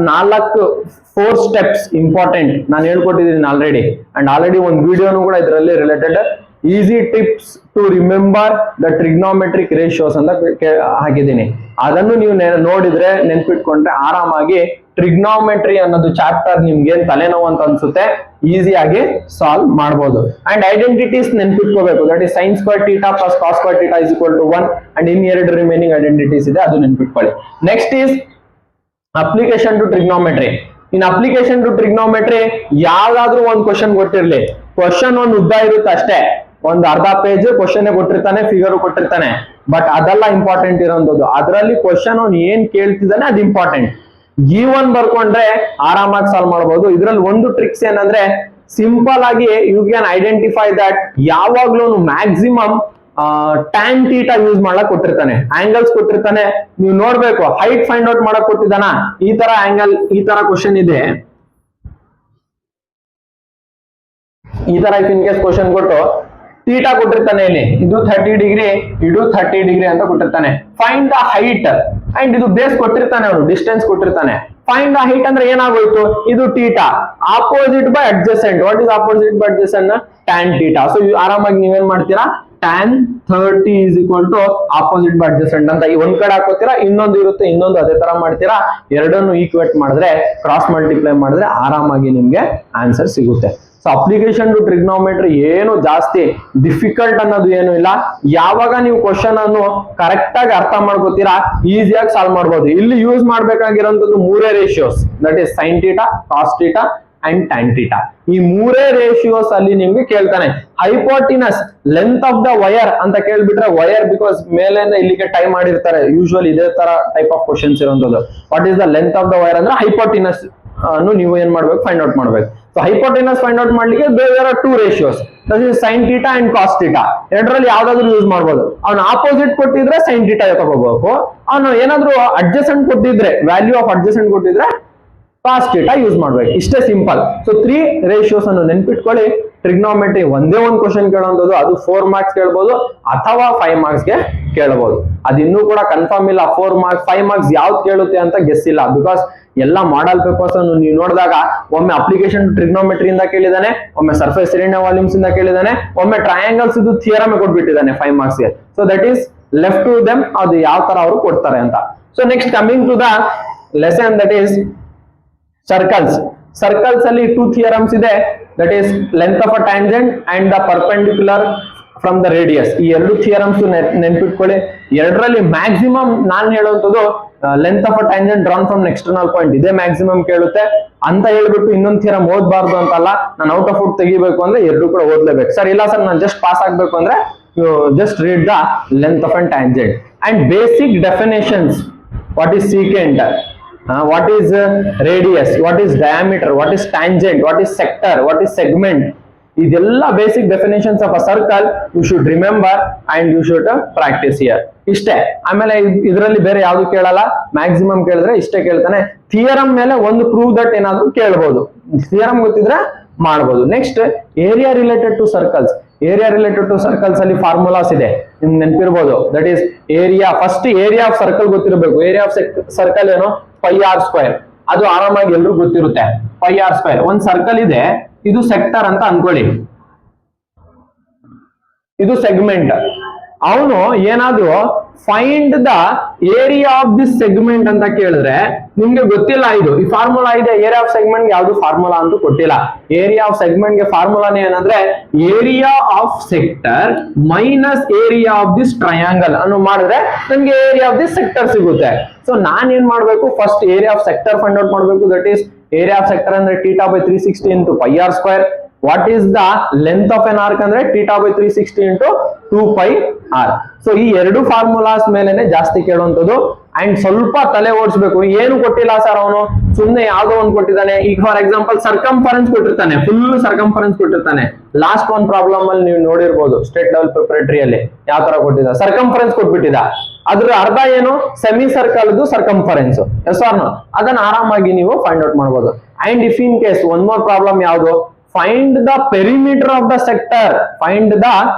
4 steps important ನಾನು ಹೇಳ್ಕೊಟ್ಟಿದ್ದೀನಿ already. And already ಒಂದು ವಿಡಿಯೋನು ಕೂಡ ಇದರಲ್ಲಿ related easy tips to remember the trigonometric ratios ಅಂತ ಹಾಕಿದ್ದೀನಿ. ಅದನ್ನು ನೀವು ನೋಡಿದ್ರೆ ನೆನ್ಪಿಟ್ಕೊಂಡ್ರೆ ಆರಾಮಾಗಿ ಟ್ರಿಗ್ನೋಮೆಟ್ರಿ ಅನ್ನೋದು ಚಾಪ್ಟರ್ ನಿಮ್ಗೆ ತಲೆನೋವು ಅಂತ ಅನ್ಸುತ್ತೆ ಈಸಿಯಾಗಿ ಸಾಲ್ವ್ ಮಾಡಬಹುದು. ಅಂಡ್ ಐಡೆಂಟಿಟೀಸ್ ನೆನ್ಪಿಟ್ಕೋಬೇಕು, that is sin square theta plus cos square theta is equal to 1 and in 2 remaining identities ಇದೆ, ಅದು ನೆನ್ಪಿಟ್ಕೊಳ್ಳಿ. Next is application to trigonometry. In application to trigonometry ಯಾವ್ದಾದ್ರು ಒಂದು ಕ್ವಶನ್ ಕೊಟ್ಟಿರ್ಲಿ, ಕ್ವಶನ್ ಒಂದು ಉದ್ದ ಇರುತ್ತೆ ಅಷ್ಟೇ, ಒಂದು ಅರ್ಧ ಪೇಜ್ ಕ್ವಶನ್ ಕೊಟ್ಟಿರ್ತಾನೆ, ಫಿಗರ್ ಕೊಟ್ಟಿರ್ತಾನೆ, ಬಟ್ ಅದೆಲ್ಲ ಇಂಪಾರ್ಟೆಂಟ್ ಇರೋದು. ಅದರಲ್ಲಿ ಕ್ವಶನ್ ಅವ್ನು ಏನ್ ಕೇಳ್ತಿದ್ದಾನೆ ಅದು ಇಂಪಾರ್ಟೆಂಟ್. ಗಿವನ್ ಬರ್ಕೊಂಡ್ರೆ ಆರಾಮಾಗಿ ಸಾಲ್ವ್ ಮಾಡಬಹುದು. ಇದ್ರಲ್ಲಿ ಒಂದು ಟ್ರಿಕ್ಸ್ ಏನಂದ್ರೆ ಸಿಂಪಲ್ ಆಗಿ ಯು ಕ್ಯಾನ್ ಐಡೆಂಟಿಫೈ ದಟ್ ಯಾವಾಗ್ಲೂ ಮ್ಯಾಕ್ಸಿಮಮ್ ಟ್ಯಾನ್ ಥೀಟಾ ಯೂಸ್ ಮಾಡಕ್ ಕೊಟ್ಟಿರ್ತಾನೆ, ಆಂಗಲ್ಸ್ ಕೊಟ್ಟಿರ್ತಾನೆ. ನೀವು ನೋಡ್ಬೇಕು ಹೈಟ್ ಫೈಂಡ್ ಔಟ್ ಮಾಡಕ್ ಕೊಟ್ಟಿದ್ದಾನ, ಈ ತರ ಆಂಗಲ್, ಈ ತರ ಕ್ವಶನ್ ಇದೆ, ಈ ತರ ಇನ್ ಕೇಸ್ ಕ್ವಶನ್ ಕೊಟ್ಟು ಥೀಟಾ ಕೊಟ್ಟಿರ್ತಾನೆ, ಇಲ್ಲಿ ಇದು 30 ಡಿಗ್ರಿ, ಇದು 30 ಡಿಗ್ರಿ ಅಂತ ಕೊಟ್ಟಿರ್ತಾನೆ. ಫೈಂಡ್ ದ ಹೈಟ್ ಅಂಡ್ ಇದು ಬೇಸ್ ಕೊಟ್ಟಿರ್ತಾನೆ, ಅವನು ಡಿಸ್ಟೆನ್ಸ್ ಕೊಟ್ಟಿರ್ತಾನೆ. ಫೈಂಡ್ ದ ಹೈಟ್ ಅಂದ್ರೆ ಏನಾಗೋಯ್ತು, ಇದು theta, opposite by adjacent, what is opposite by adjacent, tan theta. So ಆರಾಮಾಗಿ ನೀವೇನ್ ಮಾಡ್ತೀರಾ, tan 30 is equal to opposite by adjacent ಅಂತ ಒಂದ್ ಕಡೆ ಹಾಕೋತೀರಾ, ಇನ್ನೊಂದು ಇರುತ್ತೆ, ಇನ್ನೊಂದು ಅದೇ ತರ ಮಾಡ್ತೀರಾ, ಎರಡನ್ನು ಈಕ್ವೇಟ್ ಮಾಡಿದ್ರೆ, ಕ್ರಾಸ್ ಮಲ್ಟಿಪ್ಲೈ ಮಾಡಿದ್ರೆ ಆರಾಮಾಗಿ ನಿಮ್ಗೆ ಆನ್ಸರ್ ಸಿಗುತ್ತೆ. ಸೊ ಅಪ್ಲಿಕೇಶನ್ ಟು ಟ್ರಿಗ್ನೋಮೆಟ್ರಿ ಏನು ಜಾಸ್ತಿ ಡಿಫಿಕಲ್ಟ್ ಅನ್ನೋದು ಏನು ಇಲ್ಲ. ಯಾವಾಗ ನೀವು ಕ್ವಶನ್ ಅನ್ನು ಕರೆಕ್ಟ್ ಆಗಿ ಅರ್ಥ ಮಾಡ್ಕೋತೀರಾ ಈಸಿಯಾಗಿ ಸಾಲ್ವ್ ಮಾಡಬಹುದು. ಇಲ್ಲಿ ಯೂಸ್ ಮಾಡ್ಬೇಕಾಗಿರೋಂಥದ್ದು 3 ratios, that is sin theta, cos theta and tan theta. ಈ 3 ರೇಷಿಯೋಸ್ ಅಲ್ಲಿ ನಿಮ್ಗೆ ಕೇಳ್ತಾನೆ. Hypotenuse length of the wire ಅಂತ ಕೇಳ್ಬಿಟ್ರೆ, ವೈರ್ ಬಿಕಾಸ್ ಮೇಲೆಯಿಂದ ಇಲ್ಲಿಗೆ ಟೈ ಮಾಡಿರ್ತಾರೆ, ಯೂಶುವಲಿ ಇದೇ ತರ ಟೈಪ್ ಆಫ್ ಕ್ವಶನ್ಸ್ ಇರೋಂಥದ್ದು. What is the length of the wire ಅಂದ್ರೆ ಹೈಪೋಟಿನಸ್ ಅನ್ನು ನೀವು ಏನ್ ಮಾಡ್ಬೇಕು, ಫೈಂಡ್ ಔಟ್ ಮಾಡ್ಬೇಕು. ಸೊ ಹೈಪೋಟಿನಸ್ ಫೈಂಡ್ ಔಟ್ ಮಾಡ್ಲಿಕ್ಕೆ there are 2 ratios, that is sin theta and cos theta. ಎರಡರಲ್ಲಿ ಯಾವ್ದಾದ್ರು ಯೂಸ್ ಮಾಡ್ಬೋದು. ಅವ್ನು ಆಪೋಸಿಟ್ ಕೊಟ್ಟಿದ್ರೆ sin ಥೀಟಾ ತಗೋಬೇಕು, ಅವನು ಏನಾದ್ರು ಅಡ್ಜಸೆಂಟ್ ಕೊಟ್ಟಿದ್ರೆ, ವ್ಯಾಲ್ಯೂ ಆಫ್ ಅಡ್ಜಸೆಂಟ್ ಕೊಟ್ಟಿದ್ರೆ cos ಥೀಟಾ ಯೂಸ್ ಮಾಡ್ಬೇಕು. ಇಷ್ಟೇ ಸಿಂಪಲ್. ಸೊ 3 ರೇಷಿಯೋಸ್ ಅನ್ನು ನೆನ್ಪಿಟ್ಕೊಳ್ಳಿ. ಟ್ರಿಗ್ನೋಮೆಟ್ರಿ ಒಂದೇ ಒಂದು ಕ್ವಶನ್ ಕೇಳೋದು, ಅದು 4 ಮಾರ್ಕ್ಸ್ ಕೇಳಬಹುದು ಅಥವಾ 5 ಮಾರ್ಕ್ಸ್ ಗೆ ಕೇಳಬಹುದು. ಅದಿನ್ನೂ ಕೂಡ ಕನ್ಫರ್ಮ್ ಇಲ್ಲ, 4 ಮಾರ್ಕ್ಸ್ 5 ಮಾರ್ಕ್ಸ್ ಯಾವ್ದು ಕೇಳುತ್ತೆ ಅಂತ ಗೆಸ್ ಇಲ್ಲ. ಬಿಕಾಸ್ ಎಲ್ಲ ಮಾಡಲ್ ಪೇಪರ್ಸ್ ಅನ್ನು ನೀವು ನೋಡಿದಾಗ ಒಮ್ಮೆ ಅಪ್ಲಿಕೇಶನ್ ಟ್ರಿಗ್ನೋಮೆಟ್ರಿ ಇಂದ ಕೇಳಿದಾನೆ, ಒಮ್ಮೆ ಸರ್ಫೇಸ್ ಏರಿಯಾ ವಾಲ್ಯೂಮ್ಸ್ ಇಂದ ಕೇಳಿದಾನೆ, ಒಮ್ಮೆ ಟ್ರಯಾಂಗಲ್ಸ್ ಇದು ಥಿಯರಮ್ ಕೊಟ್ಬಿಟ್ಟಿದ್ದಾನೆ 5 marks ಗೆ. So that is left to them, ಅದು ಯಾವ ತರ ಅವರು ಕೊಡ್ತಾರೆ ಅಂತ. So next coming to the lesson that is circles. Circles ಅಲ್ಲಿ 2 theorems ಇದೆ, that is length of a tangent and the perpendicular from the radius. ಈ 2 theorems ನೆನ್ಪಿಟ್ಕೊಳ್ಳಿ. ಎರಡರಲ್ಲಿ ಮ್ಯಾಕ್ಸಿಮಮ್ ನಾನು ಹೇಳುವಂಥದ್ದು length of a tangent drawn from external point ಇದೇ maximum ಕೇಳುತ್ತೆ ಅಂತ ಹೇಳ್ಬಿಟ್ಟು ಇನ್ನೊಂದು ಥಿಯರಮ್ ಓದಬಾರ್ದು ಅಂತಲ್ಲ. ನಾನು ಔಟ್ ಆಫ್ ಔಟ್ ತೆಗಿಬೇಕು ಅಂದ್ರೆ 2 ಕೂಡ ಓದ್ಲೇಬೇಕು ಸರ್. ಇಲ್ಲ ಸರ್ ನಾನು ಜಸ್ಟ್ ಪಾಸ್ ಆಗ್ಬೇಕು ಅಂದ್ರೆ you just read the length of a tangent and basic definitions. What is secant, what is radius, what is diameter, what is tangent, what is sector, what is segment. ಇದೆಲ್ಲ basic definitions of a circle you should remember and you should practice here. ಇಷ್ಟೇ. ಆಮೇಲೆ ಇದರಲ್ಲಿ ಬೇರೆ ಯಾವ್ದು ಕೇಳಲ್ಲ, maximum ಕೇಳಿದ್ರೆ ಇಷ್ಟೇ ಕೇಳ್ತಾನೆ. ಥಿಯರಮ್ ಮೇಲೆ ಒಂದು ಪ್ರೂವ್ ದಟ್ ಏನಾದ್ರು ಕೇಳ್ಬೋದು, ಥಿಯರಮ್ ಗೊತ್ತಿದ್ರೆ ಮಾಡಬಹುದು. Next area related to circles. Area related to circles ಅಲ್ಲಿ ಫಾರ್ಮುಲಾಸ್ ಇದೆ, ನಿಮ್ಗೆ ನೆನಪಿರ್ಬೋದು. That is area, first area of circle ಗೊತ್ತಿರಬೇಕು. ಏರಿಯಾ ಆಫ್ ಸರ್ಕಲ್ ಏನು, πr². ಅದು ಆರಾಮಾಗಿ ಎಲ್ರು ಗೊತ್ತಿರುತ್ತೆ. πr². ಒಂದ್ ಸರ್ಕಲ್ ಇದೆ, ಇದು ಸೆಕ್ಟರ್ ಅಂತ ಅನ್ಕೊಳ್ಳಿ, ಇದು ಸೆಗ್ಮೆಂಟ್. ಅವನು ಏನಾದ್ರು find the area of this segment ಅಂತ ಕೇಳಿದ್ರೆ ನಿಮ್ಗೆ ಗೊತ್ತಿಲ್ಲ. ಇದು ಈ ಫಾರ್ಮುಲಾ ಇದೆ, ಏರಿಯಾ ಆಫ್ ಸೆಗ್ಮೆಂಟ್ ಯಾವ್ದು ಫಾರ್ಮುಲಾ ಅಂತೂ ಕೊಟ್ಟಿಲ್ಲ. ಏರಿಯಾ ಆಫ್ ಸೆಗ್ಮೆಂಟ್ ಗೆ ಫಾರ್ಮುಲಾನೇ ಏನಂದ್ರೆ area of sector minus area of this triangle ಅನ್ನು ಮಾಡಿದ್ರೆ ನಮ್ಗೆ ಏರಿಯಾ ಆಫ್ ದಿಸ್ ಸೆಕ್ಟರ್ ಸಿಗುತ್ತೆ. ಸೊ ನಾನ್ ಏನ್ ಮಾಡ್ಬೇಕು, first area of sector find out ಮಾಡ್ಬೇಕು. That is area of sector ಅಂದ್ರೆ θ/360 into πr². What is the length of an arc ಅಂದ್ರೆ θ/360 into 2πr. ಸೊ ಈ 2 ಫಾರ್ಮುಲಾಸ್ ಮೇಲೆನೆ ಜಾಸ್ತಿ ಕೇಳುವಂಥದ್ದು. ಅಂಡ್ ಸ್ವಲ್ಪ ತಲೆ ಓಡಿಸ್ಬೇಕು. ಏನು ಕೊಟ್ಟಿಲ್ಲ ಸರ್ ಅವನು, ಸುಮ್ಮನೆ ಯಾವ್ದೋ ಒಂದು ಕೊಟ್ಟಿದ್ದಾನೆ. ಈಗ ಫಾರ್ ಎಕ್ಸಾಂಪಲ್ ಸರ್ಕಂಫರೆನ್ಸ್ ಕೊಟ್ಟಿರ್ತಾನೆ, ಫುಲ್ ಸರ್ಕಂಫರೆನ್ಸ್ ಕೊಟ್ಟಿರ್ತಾನೆ. ಲಾಸ್ಟ್ ಒಂದು ಪ್ರಾಬ್ಲಮ್ ಅಲ್ಲಿ ನೀವು ನೋಡಿರ್ಬೋದು ಸ್ಟೇಟ್ ಲೆವೆಲ್ ಪ್ರಿಪರೇಟರಿ ಅಲ್ಲಿ ಯಾವ ತರ ಕೊಟ್ಟಿದ್ದ, ಸರ್ಕಂಫರೆನ್ಸ್ ಕೊಟ್ಬಿಟ್ಟಿದ. ಅದ್ರ ಅರ್ಧ ಏನು, semi circle circumference. S R no, ಅದನ್ನ ಆರಾಮಾಗಿ ನೀವು ಫೈಂಡ್ ಔಟ್ ಮಾಡಬಹುದು. And if in case one more problem ಯಾವುದು, find the perimeter of the sector. Find the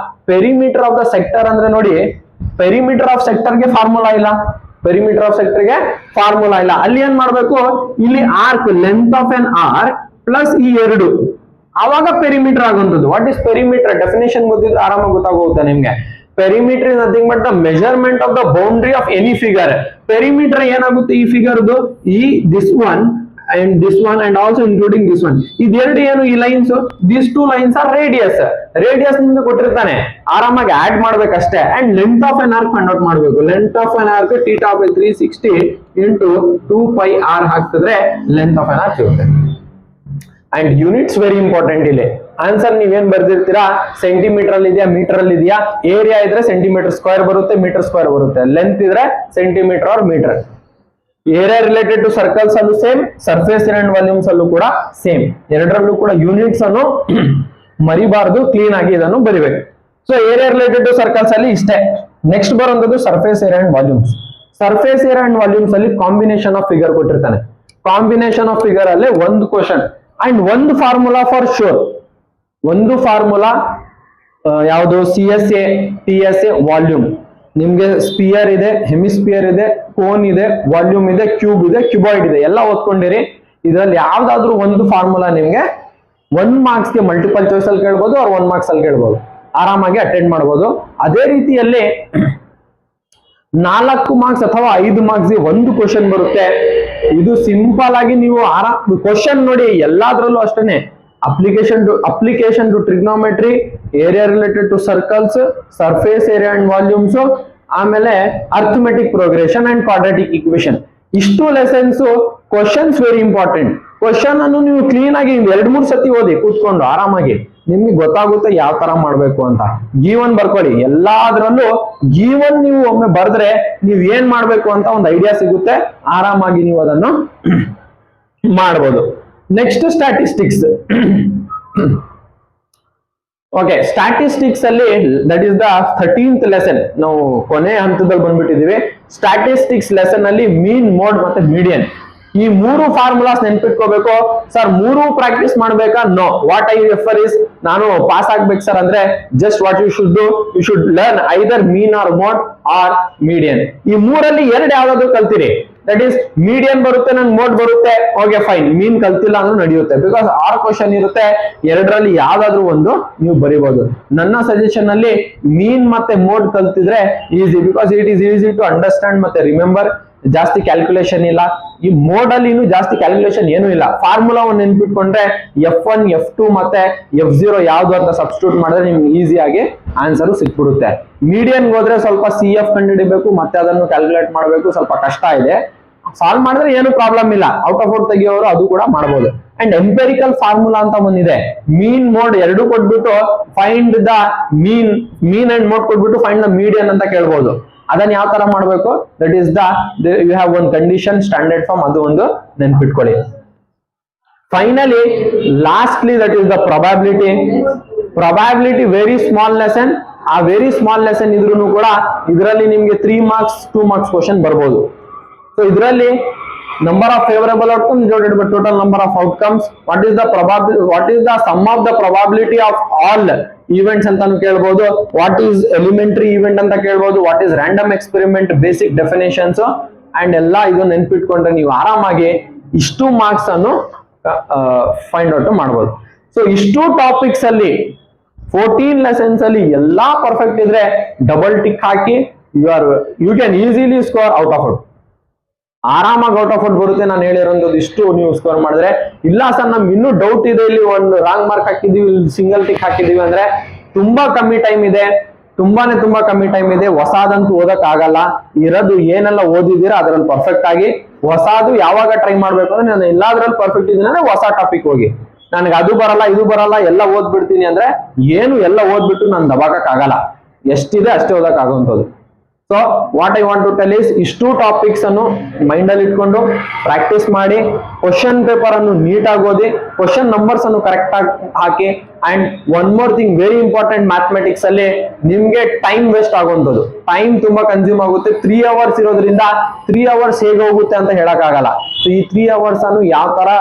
perimeter of the sector ಅಂದ್ರೆ ನೋಡಿ, ಪೆರಿಮೀಟರ್ ಆಫ್ ಸೆಕ್ಟರ್ ಗೆ ಫಾರ್ಮುಲಾ ಇಲ್ಲ, perimeter of sector ಗೆ ಫಾರ್ಮುಲಾ ಇಲ್ಲ. ಅಲ್ಲಿ ಏನ್ ಮಾಡ್ಬೇಕು, ಇಲ್ಲಿ arc, length of an arc plus ಈ 2, ಅವಾಗ ಪೆರಿಮೀಟರ್ ಆಗುವಂಥದ್ದು. ವಾಟ್ ಇಸ್ ಪೆರಿಮೀಟರ್ ಡೆಫಿನೇಷನ್ ಗೊತ್ತಿದ್ರೆ ಆರಾಮಾಗಿ ಗೊತ್ತಾಗುತ್ತೆ ನಿಮ್ಗೆ. Perimeter is nothing but the measurement of the boundary of any figure. Perimeter ಏನಾಗುತ್ತೆ ಈ ಫಿಗರ್ದು, ಈ this one and also including this one. ಇದೆರಡು ಏನು ಈ lines, these 2 lines are radius. Radius ನಿಮ್ಗೆ ಕೊಟ್ಟಿರ್ತಾನೆ, ಆರಾಮಾಗಿ ಆಡ್ ಮಾಡ್ಬೇಕಷ್ಟೇ. And length of an arc find out ಮಾಡ್ಬೇಕು. Length of an arc θ/360 into 2πr ಹಾಕಿದ್ರೆ ಲೆಂತ್ ಆಫ್ ಎನ್ ಆರ್ಕ್ ಸಿಗುತ್ತೆ. And units very important. ಇಲ್ಲಿ ಆನ್ಸರ್ ನೀವೇನ್ ಬರ್ದಿರ್ತೀರಾ, ಸೆಂಟಿಮೀಟರ್ ಅಲ್ಲಿ ಇದೆಯಾ, ಮೀಟರ್ ಅಲ್ಲಿ ಇದೆಯಾ. ಏರಿಯಾ ಇದ್ರೆ ಸೆಂಟಿಮೀಟರ್ ಸ್ಕ್ವೇರ್ ಬರುತ್ತೆ, ಮೀಟರ್ ಸ್ಕ್ವೇರ್ ಬರುತ್ತೆ. ಲೆಂತ್ ಇದ್ರೆ centimetre or metre. Area related to circles ಅಲ್ಲೂ same, surface area and volumes ಅಲ್ಲೂ ಕೂಡ ಸೇಮ್. ಎರಡರಲ್ಲೂ ಕೂಡ ಯೂನಿಟ್ಸ್ ಅನ್ನು ಮರಿಬಾರ್ದು, ಕ್ಲೀನ್ ಆಗಿ ಇದನ್ನು ಬರಿಬೇಕು. So area related to circles ಅಲ್ಲಿ ಇಷ್ಟೇ. ನೆಕ್ಸ್ಟ್ ಬರುವಂತದ್ದು surface area and volumes. Surface area and volumes ಅಲ್ಲಿ ಕಾಂಬಿನೇಷನ್ ಆಫ್ ಫಿಗರ್ ಕೊಟ್ಟಿರ್ತಾನೆ. ಕಾಂಬಿನೇಷನ್ ಆಫ್ ಫಿಗರ್ ಅಲ್ಲಿ ಒಂದು ಕ್ವಶನ್ ಅಂಡ್ ಒಂದು ಫಾರ್ಮುಲಾ ಫಾರ್ ಶೋರ್. ಒಂದು ಫಾರ್ಮುಲಾ ಯಾವುದು, CSA TSA ವಾಲ್ಯೂಮ್. ನಿಮ್ಗೆ ಸ್ಪಿಯರ್ ಇದೆ, ಹೆಮಿಸ್ಪಿಯರ್ ಇದೆ, ಕೋನ್ ಇದೆ, ವಾಲ್ಯೂಮ್ ಇದೆ, ಕ್ಯೂಬ್ ಇದೆ, ಕ್ಯೂಬಾಯ್ಡ್ ಇದೆ, ಎಲ್ಲ ಓದ್ಕೊಂಡಿರಿ. ಇದರಲ್ಲಿ ಯಾವ್ದಾದ್ರು ಒಂದು ಫಾರ್ಮುಲಾ ನಿಮ್ಗೆ 1 marks ಗೆ ಮಲ್ಟಿಪಲ್ ಚಾಯ್ಸ್ ಅಲ್ಲಿ ಕೇಳ್ಬೋದು, ಅವ್ರ 1 marks ಅಲ್ಲಿ ಕೇಳ್ಬೋದು, ಆರಾಮಾಗಿ ಅಟೆಂಡ್ ಮಾಡ್ಬೋದು. ಅದೇ ರೀತಿಯಲ್ಲಿ 4 marks ಅಥವಾ 5 marks ಗೆ ಒಂದು ಕ್ವಶನ್ ಬರುತ್ತೆ. ಇದು ಸಿಂಪಲ್ ಆಗಿ ನೀವು ಕ್ವಶನ್ ನೋಡಿ, ಎಲ್ಲಾದ್ರಲ್ಲೂ ಅಷ್ಟೇನೆ. application to trigonometry, area related to circles, surface area and volumes, ಆಮೇಲೆ arithmetic progression and quadratic equation. ಇಷ್ಟು lessons questions very important. Question ಅನ್ನು ನೀವು ಕ್ಲೀನ್ ಆಗಿ 2-3 ಸತಿ ಓದಿ ಕೂತ್ಕೊಂಡು ಆರಾಮಾಗಿ, ನಿಮ್ಗೆ ಗೊತ್ತಾಗುತ್ತೆ ಯಾವ ತರ ಮಾಡ್ಬೇಕು ಅಂತ. G1 ಬರ್ಕೊಳ್ಳಿ. ಎಲ್ಲಾದ್ರಲ್ಲೂ G1 ನೀವು ಒಮ್ಮೆ ಬರೆದ್ರೆ ನೀವ್ ಏನ್ ಮಾಡ್ಬೇಕು ಅಂತ ಒಂದು ಐಡಿಯಾ ಸಿಗುತ್ತೆ. ಆರಾಮಾಗಿ ನೀವು ಅದನ್ನು ಮಾಡಬಹುದು. Next statistics. ಓಕೆ, ಸ್ಟ್ಯಾಟಿಸ್ಟಿಕ್ಸ್ ಅಲ್ಲಿ that is the 13th lesson. ನಾವು ಕೊನೆ ಹಂತದಲ್ಲಿ ಬಂದ್ಬಿಟ್ಟಿದೀವಿ. ಸ್ಟ್ಯಾಟಿಸ್ಟಿಕ್ಸ್ ಲೆಸನ್ ಅಲ್ಲಿ ಮೀನ್, ಮೋಡ್ ಮತ್ತೆ ಮೀಡಿಯನ್, ಈ 3 ಫಾರ್ಮುಲಾಸ್ ನೆನ್ಪಿಟ್ಕೋಬೇಕು. ಸರ್ 3 ಪ್ರಾಕ್ಟೀಸ್ ಮಾಡ್ಬೇಕಾ? No. What I refer is, ನಾನು ಪಾಸ್ ಆಗ್ಬೇಕು ಸರ್ ಅಂದ್ರೆ just what you should do, you should learn either mean or mode or median. ಈ 3ರಲ್ಲಿ 2 ಯಾವ್ದಾದ್ರು ಕಲ್ತೀರಿ. ದಟ್ ಈಸ್ ಮೀಡಿಯನ್ ಬರುತ್ತೆ, ನನ್ ಮೋಡ್ ಬರುತ್ತೆ, ಓಕೆ ಫೈನ್, ಮೀನ್ ಕಲ್ತಿಲ್ಲ ಅಂದ್ರೆ ನಡೆಯುತ್ತೆ. ಬಿಕಾಸ್ 6 ಕ್ವಶನ್ ಇರುತ್ತೆ, ಎರಡರಲ್ಲಿ ಯಾವ್ದಾದ್ರು ಒಂದು ನೀವು ಬರೀಬಹುದು. ನನ್ನ ಸಜೆಷನ್ ಅಲ್ಲಿ ಮೀನ್ ಮತ್ತೆ ಮೋಡ್ ಕಲ್ತಿದ್ರೆ easy, because it is easy to understand ಮತ್ತೆ ರಿಮೆಂಬರ್. ಜಾಸ್ತಿ ಕ್ಯಾಲ್ಕುಲೇಷನ್ ಇಲ್ಲ. ಈ ಮೋಡ್ ಅಲ್ಲಿ ಇನ್ನು ಜಾಸ್ತಿ ಕ್ಯಾಲ್ಕುಲೇಷನ್ ಏನು ಇಲ್ಲ. ಫಾರ್ಮುಲಾ ಒಂದು ನೆನ್ಪಿಟ್ಕೊಂಡ್ರೆ F1 F2 ಮತ್ತೆ F0 ಯಾವ್ದು ಅಂತ ಸಬ್ಸ್ಟಿಟ್ಯೂಟ್ ಮಾಡಿದ್ರೆ ನಿಮ್ಗೆ ಈಸಿಯಾಗಿ ಆನ್ಸರ್ ಸಿಕ್ಬಿಡುತ್ತೆ. ಮೀಡಿಯನ್ ಹೋದ್ರೆ ಸ್ವಲ್ಪ CF ಕಂಡುಹಿಡಿಬೇಕು, ಮತ್ತೆ ಅದನ್ನು ಕ್ಯಾಲ್ಕುಲೇಟ್ ಮಾಡಬೇಕು, ಸ್ವಲ್ಪ ಕಷ್ಟ ಇದೆ. ಸಾಲ್ವ್ ಮಾಡಿದ್ರೆ ಏನು ಪ್ರಾಬ್ಲಮ್ ಇಲ್ಲ, ಔಟ್ ಆಫ್ ಔಟ್ ತೆಗಿಯೋರು ಅದು ಕೂಡ ಮಾಡಬಹುದು. ಅಂಡ್ ಎಂಪೆರಿಕಲ್ ಫಾರ್ಮುಲಾ ಅಂತ ಒಂದಿದೆ, ಮೀನ್ ಮೋಡ್ ಎರಡು ಕೊಟ್ಬಿಟ್ಟು find the mean and mode ಕೊಟ್ಬಿಟ್ಟು ಫೈಂಡ್ ದ ಮೀಡಿಯನ್ ಅಂತ ಕೇಳ್ಬೋದು. ಅದನ್ನ ಯಾವ ತರ ಮಾಡಬೇಕು, that is you have one condition standard form, ಅದು ಒಂದು ನೆನ್ಪಿಟ್ಕೊಳ್ಳಿ. Finally lastly that is the probability very small lesson. ಆ ವೆರಿ ಸ್ಮಾಲ್ ಲೆಸನ್ ಇದ್ರೂ ಕೂಡ ಇದರಲ್ಲಿ ನಿಮ್ಗೆ 3 marks 2 marks ಕ್ವಶನ್ ಬರ್ಬೋದು. ಸೊ ಇದರಲ್ಲಿ number of favourable outcomes divided by total number of outcomes, what is the sum of the probability of all events ಅಂತಾನು ಕೇಳಬಹುದು, ವಾಟ್ ಈಸ್ ಎಲಿಮೆಂಟರಿ ಇವೆಂಟ್ ಅಂತ ಕೇಳಬಹುದು, what is random experiment, basic definitions and ಎಲ್ಲ ಇದು ನೆನ್ಪಿಟ್ಕೊಂಡ್ರೆ ನೀವು ಆರಾಮಾಗಿ ಇಷ್ಟು ಮಾರ್ಕ್ಸ್ ಅನ್ನು ಫೈಂಡ್ ಔಟ್ ಮಾಡಬಹುದು. ಸೊ ಇಷ್ಟು ಟಾಪಿಕ್ಸ್ ಅಲ್ಲಿ 14 ಲೆಸನ್ಸ್ ಅಲ್ಲಿ ಎಲ್ಲಾ ಪರ್ಫೆಕ್ಟ್ ಇದ್ರೆ ಡಬಲ್ ಟಿಕ್ ಹಾಕಿ you can easily score out of out. ಆರಾಮಾಗಿ ಔಟ್ ಆಫ್ ಔಟ್ ಬರುತ್ತೆ. ನಾನು ಹೇಳಿರೋದು ಇಷ್ಟು ನೀವು ಸ್ಕೋರ್ ಮಾಡಿದ್ರೆ. ಇಲ್ಲ ಸರ್ ನಮ್ಗೆ ಇನ್ನೂ ಡೌಟ್ ಇದೆ, ಇಲ್ಲಿ ಒಂದು ರಾಂಗ್ ಮಾರ್ಕ್ ಹಾಕಿದೀವಿ, ಇಲ್ಲಿ ಸಿಂಗಲ್ ಟಿಕ್ ಹಾಕಿದೀವಿ ಅಂದ್ರೆ ತುಂಬಾ ಕಮ್ಮಿ ಟೈಮ್ ಇದೆ, ತುಂಬಾ ಕಮ್ಮಿ ಟೈಮ್ ಇದೆ. ಹೊಸದಂತೂ ಓದಕ್ ಆಗಲ್ಲ. ಇರೋದು ಏನೆಲ್ಲ ಓದಿದೀರಾ ಅದರಲ್ಲಿ ಪರ್ಫೆಕ್ಟ್ ಆಗಿ, ಹೊಸದು ಯಾವಾಗ ಟ್ರೈ ಮಾಡ್ಬೇಕು ಅಂದ್ರೆ ನಾನು ಎಲ್ಲಾದ್ರಲ್ಲಿ ಪರ್ಫೆಕ್ಟ್ ಇದೀನಿ ಅಂದ್ರೆ ಹೊಸ ಟಾಪಿಕ್ ಹೋಗಿ. ನನಗೆ ಅದು ಬರಲ್ಲ ಇದು ಬರಲ್ಲ ಎಲ್ಲ ಓದ್ಬಿಡ್ತೀನಿ ಅಂದ್ರೆ ಏನು ಎಲ್ಲ ಓದ್ಬಿಟ್ಟು ನಾನು ದಬಾಕಕ್ ಆಗಲ್ಲ. ಎಷ್ಟಿದೆ ಅಷ್ಟೇ ಓದಕ್ ಆಗುವಂಥದ್ದು. So what I want to tell is, ಇಷ್ಟು ಟಾಪಿಕ್ಸ್ ಅನ್ನು ಮೈಂಡ್ ಅಲ್ಲಿ ಇಟ್ಕೊಂಡು ಪ್ರಾಕ್ಟೀಸ್ ಮಾಡಿ, ಕ್ವಶನ್ ಪೇಪರ್ ಅನ್ನು ನೀಟಾಗಿ ಓದಿ, ಕ್ವಶನ್ ನಂಬರ್ಸ್ ಅನ್ನು ಕರೆಕ್ಟ್ ಆಗಿ ಹಾಕಿ. And one more thing very important, mathematics ಅಲ್ಲಿ ನಿಮ್ಗೆ ಟೈಮ್ ವೇಸ್ಟ್ ಆಗುವಂಥದ್ದು. ಟೈಮ್ ತುಂಬಾ ಕನ್ಸ್ಯೂಮ್ ಆಗುತ್ತೆ. 3 hours ಇರೋದ್ರಿಂದ 3 hours ಹೇಗೆ ಹೋಗುತ್ತೆ ಅಂತ ಹೇಳಕ್ ಆಗಲ್ಲ. ಸೊ ಈ 3 hours ಅನ್ನು ಯಾವ ತರ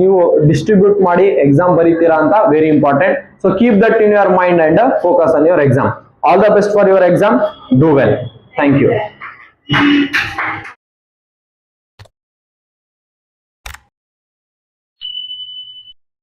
ನೀವು ಡಿಸ್ಟ್ರಿಬ್ಯೂಟ್ ಮಾಡಿ ಎಕ್ಸಾಮ್ ಬರೀತೀರಾ ಅಂತ very important. So keep that in your mind and focus on your exam. All the best for your exam. Do well. Thank you.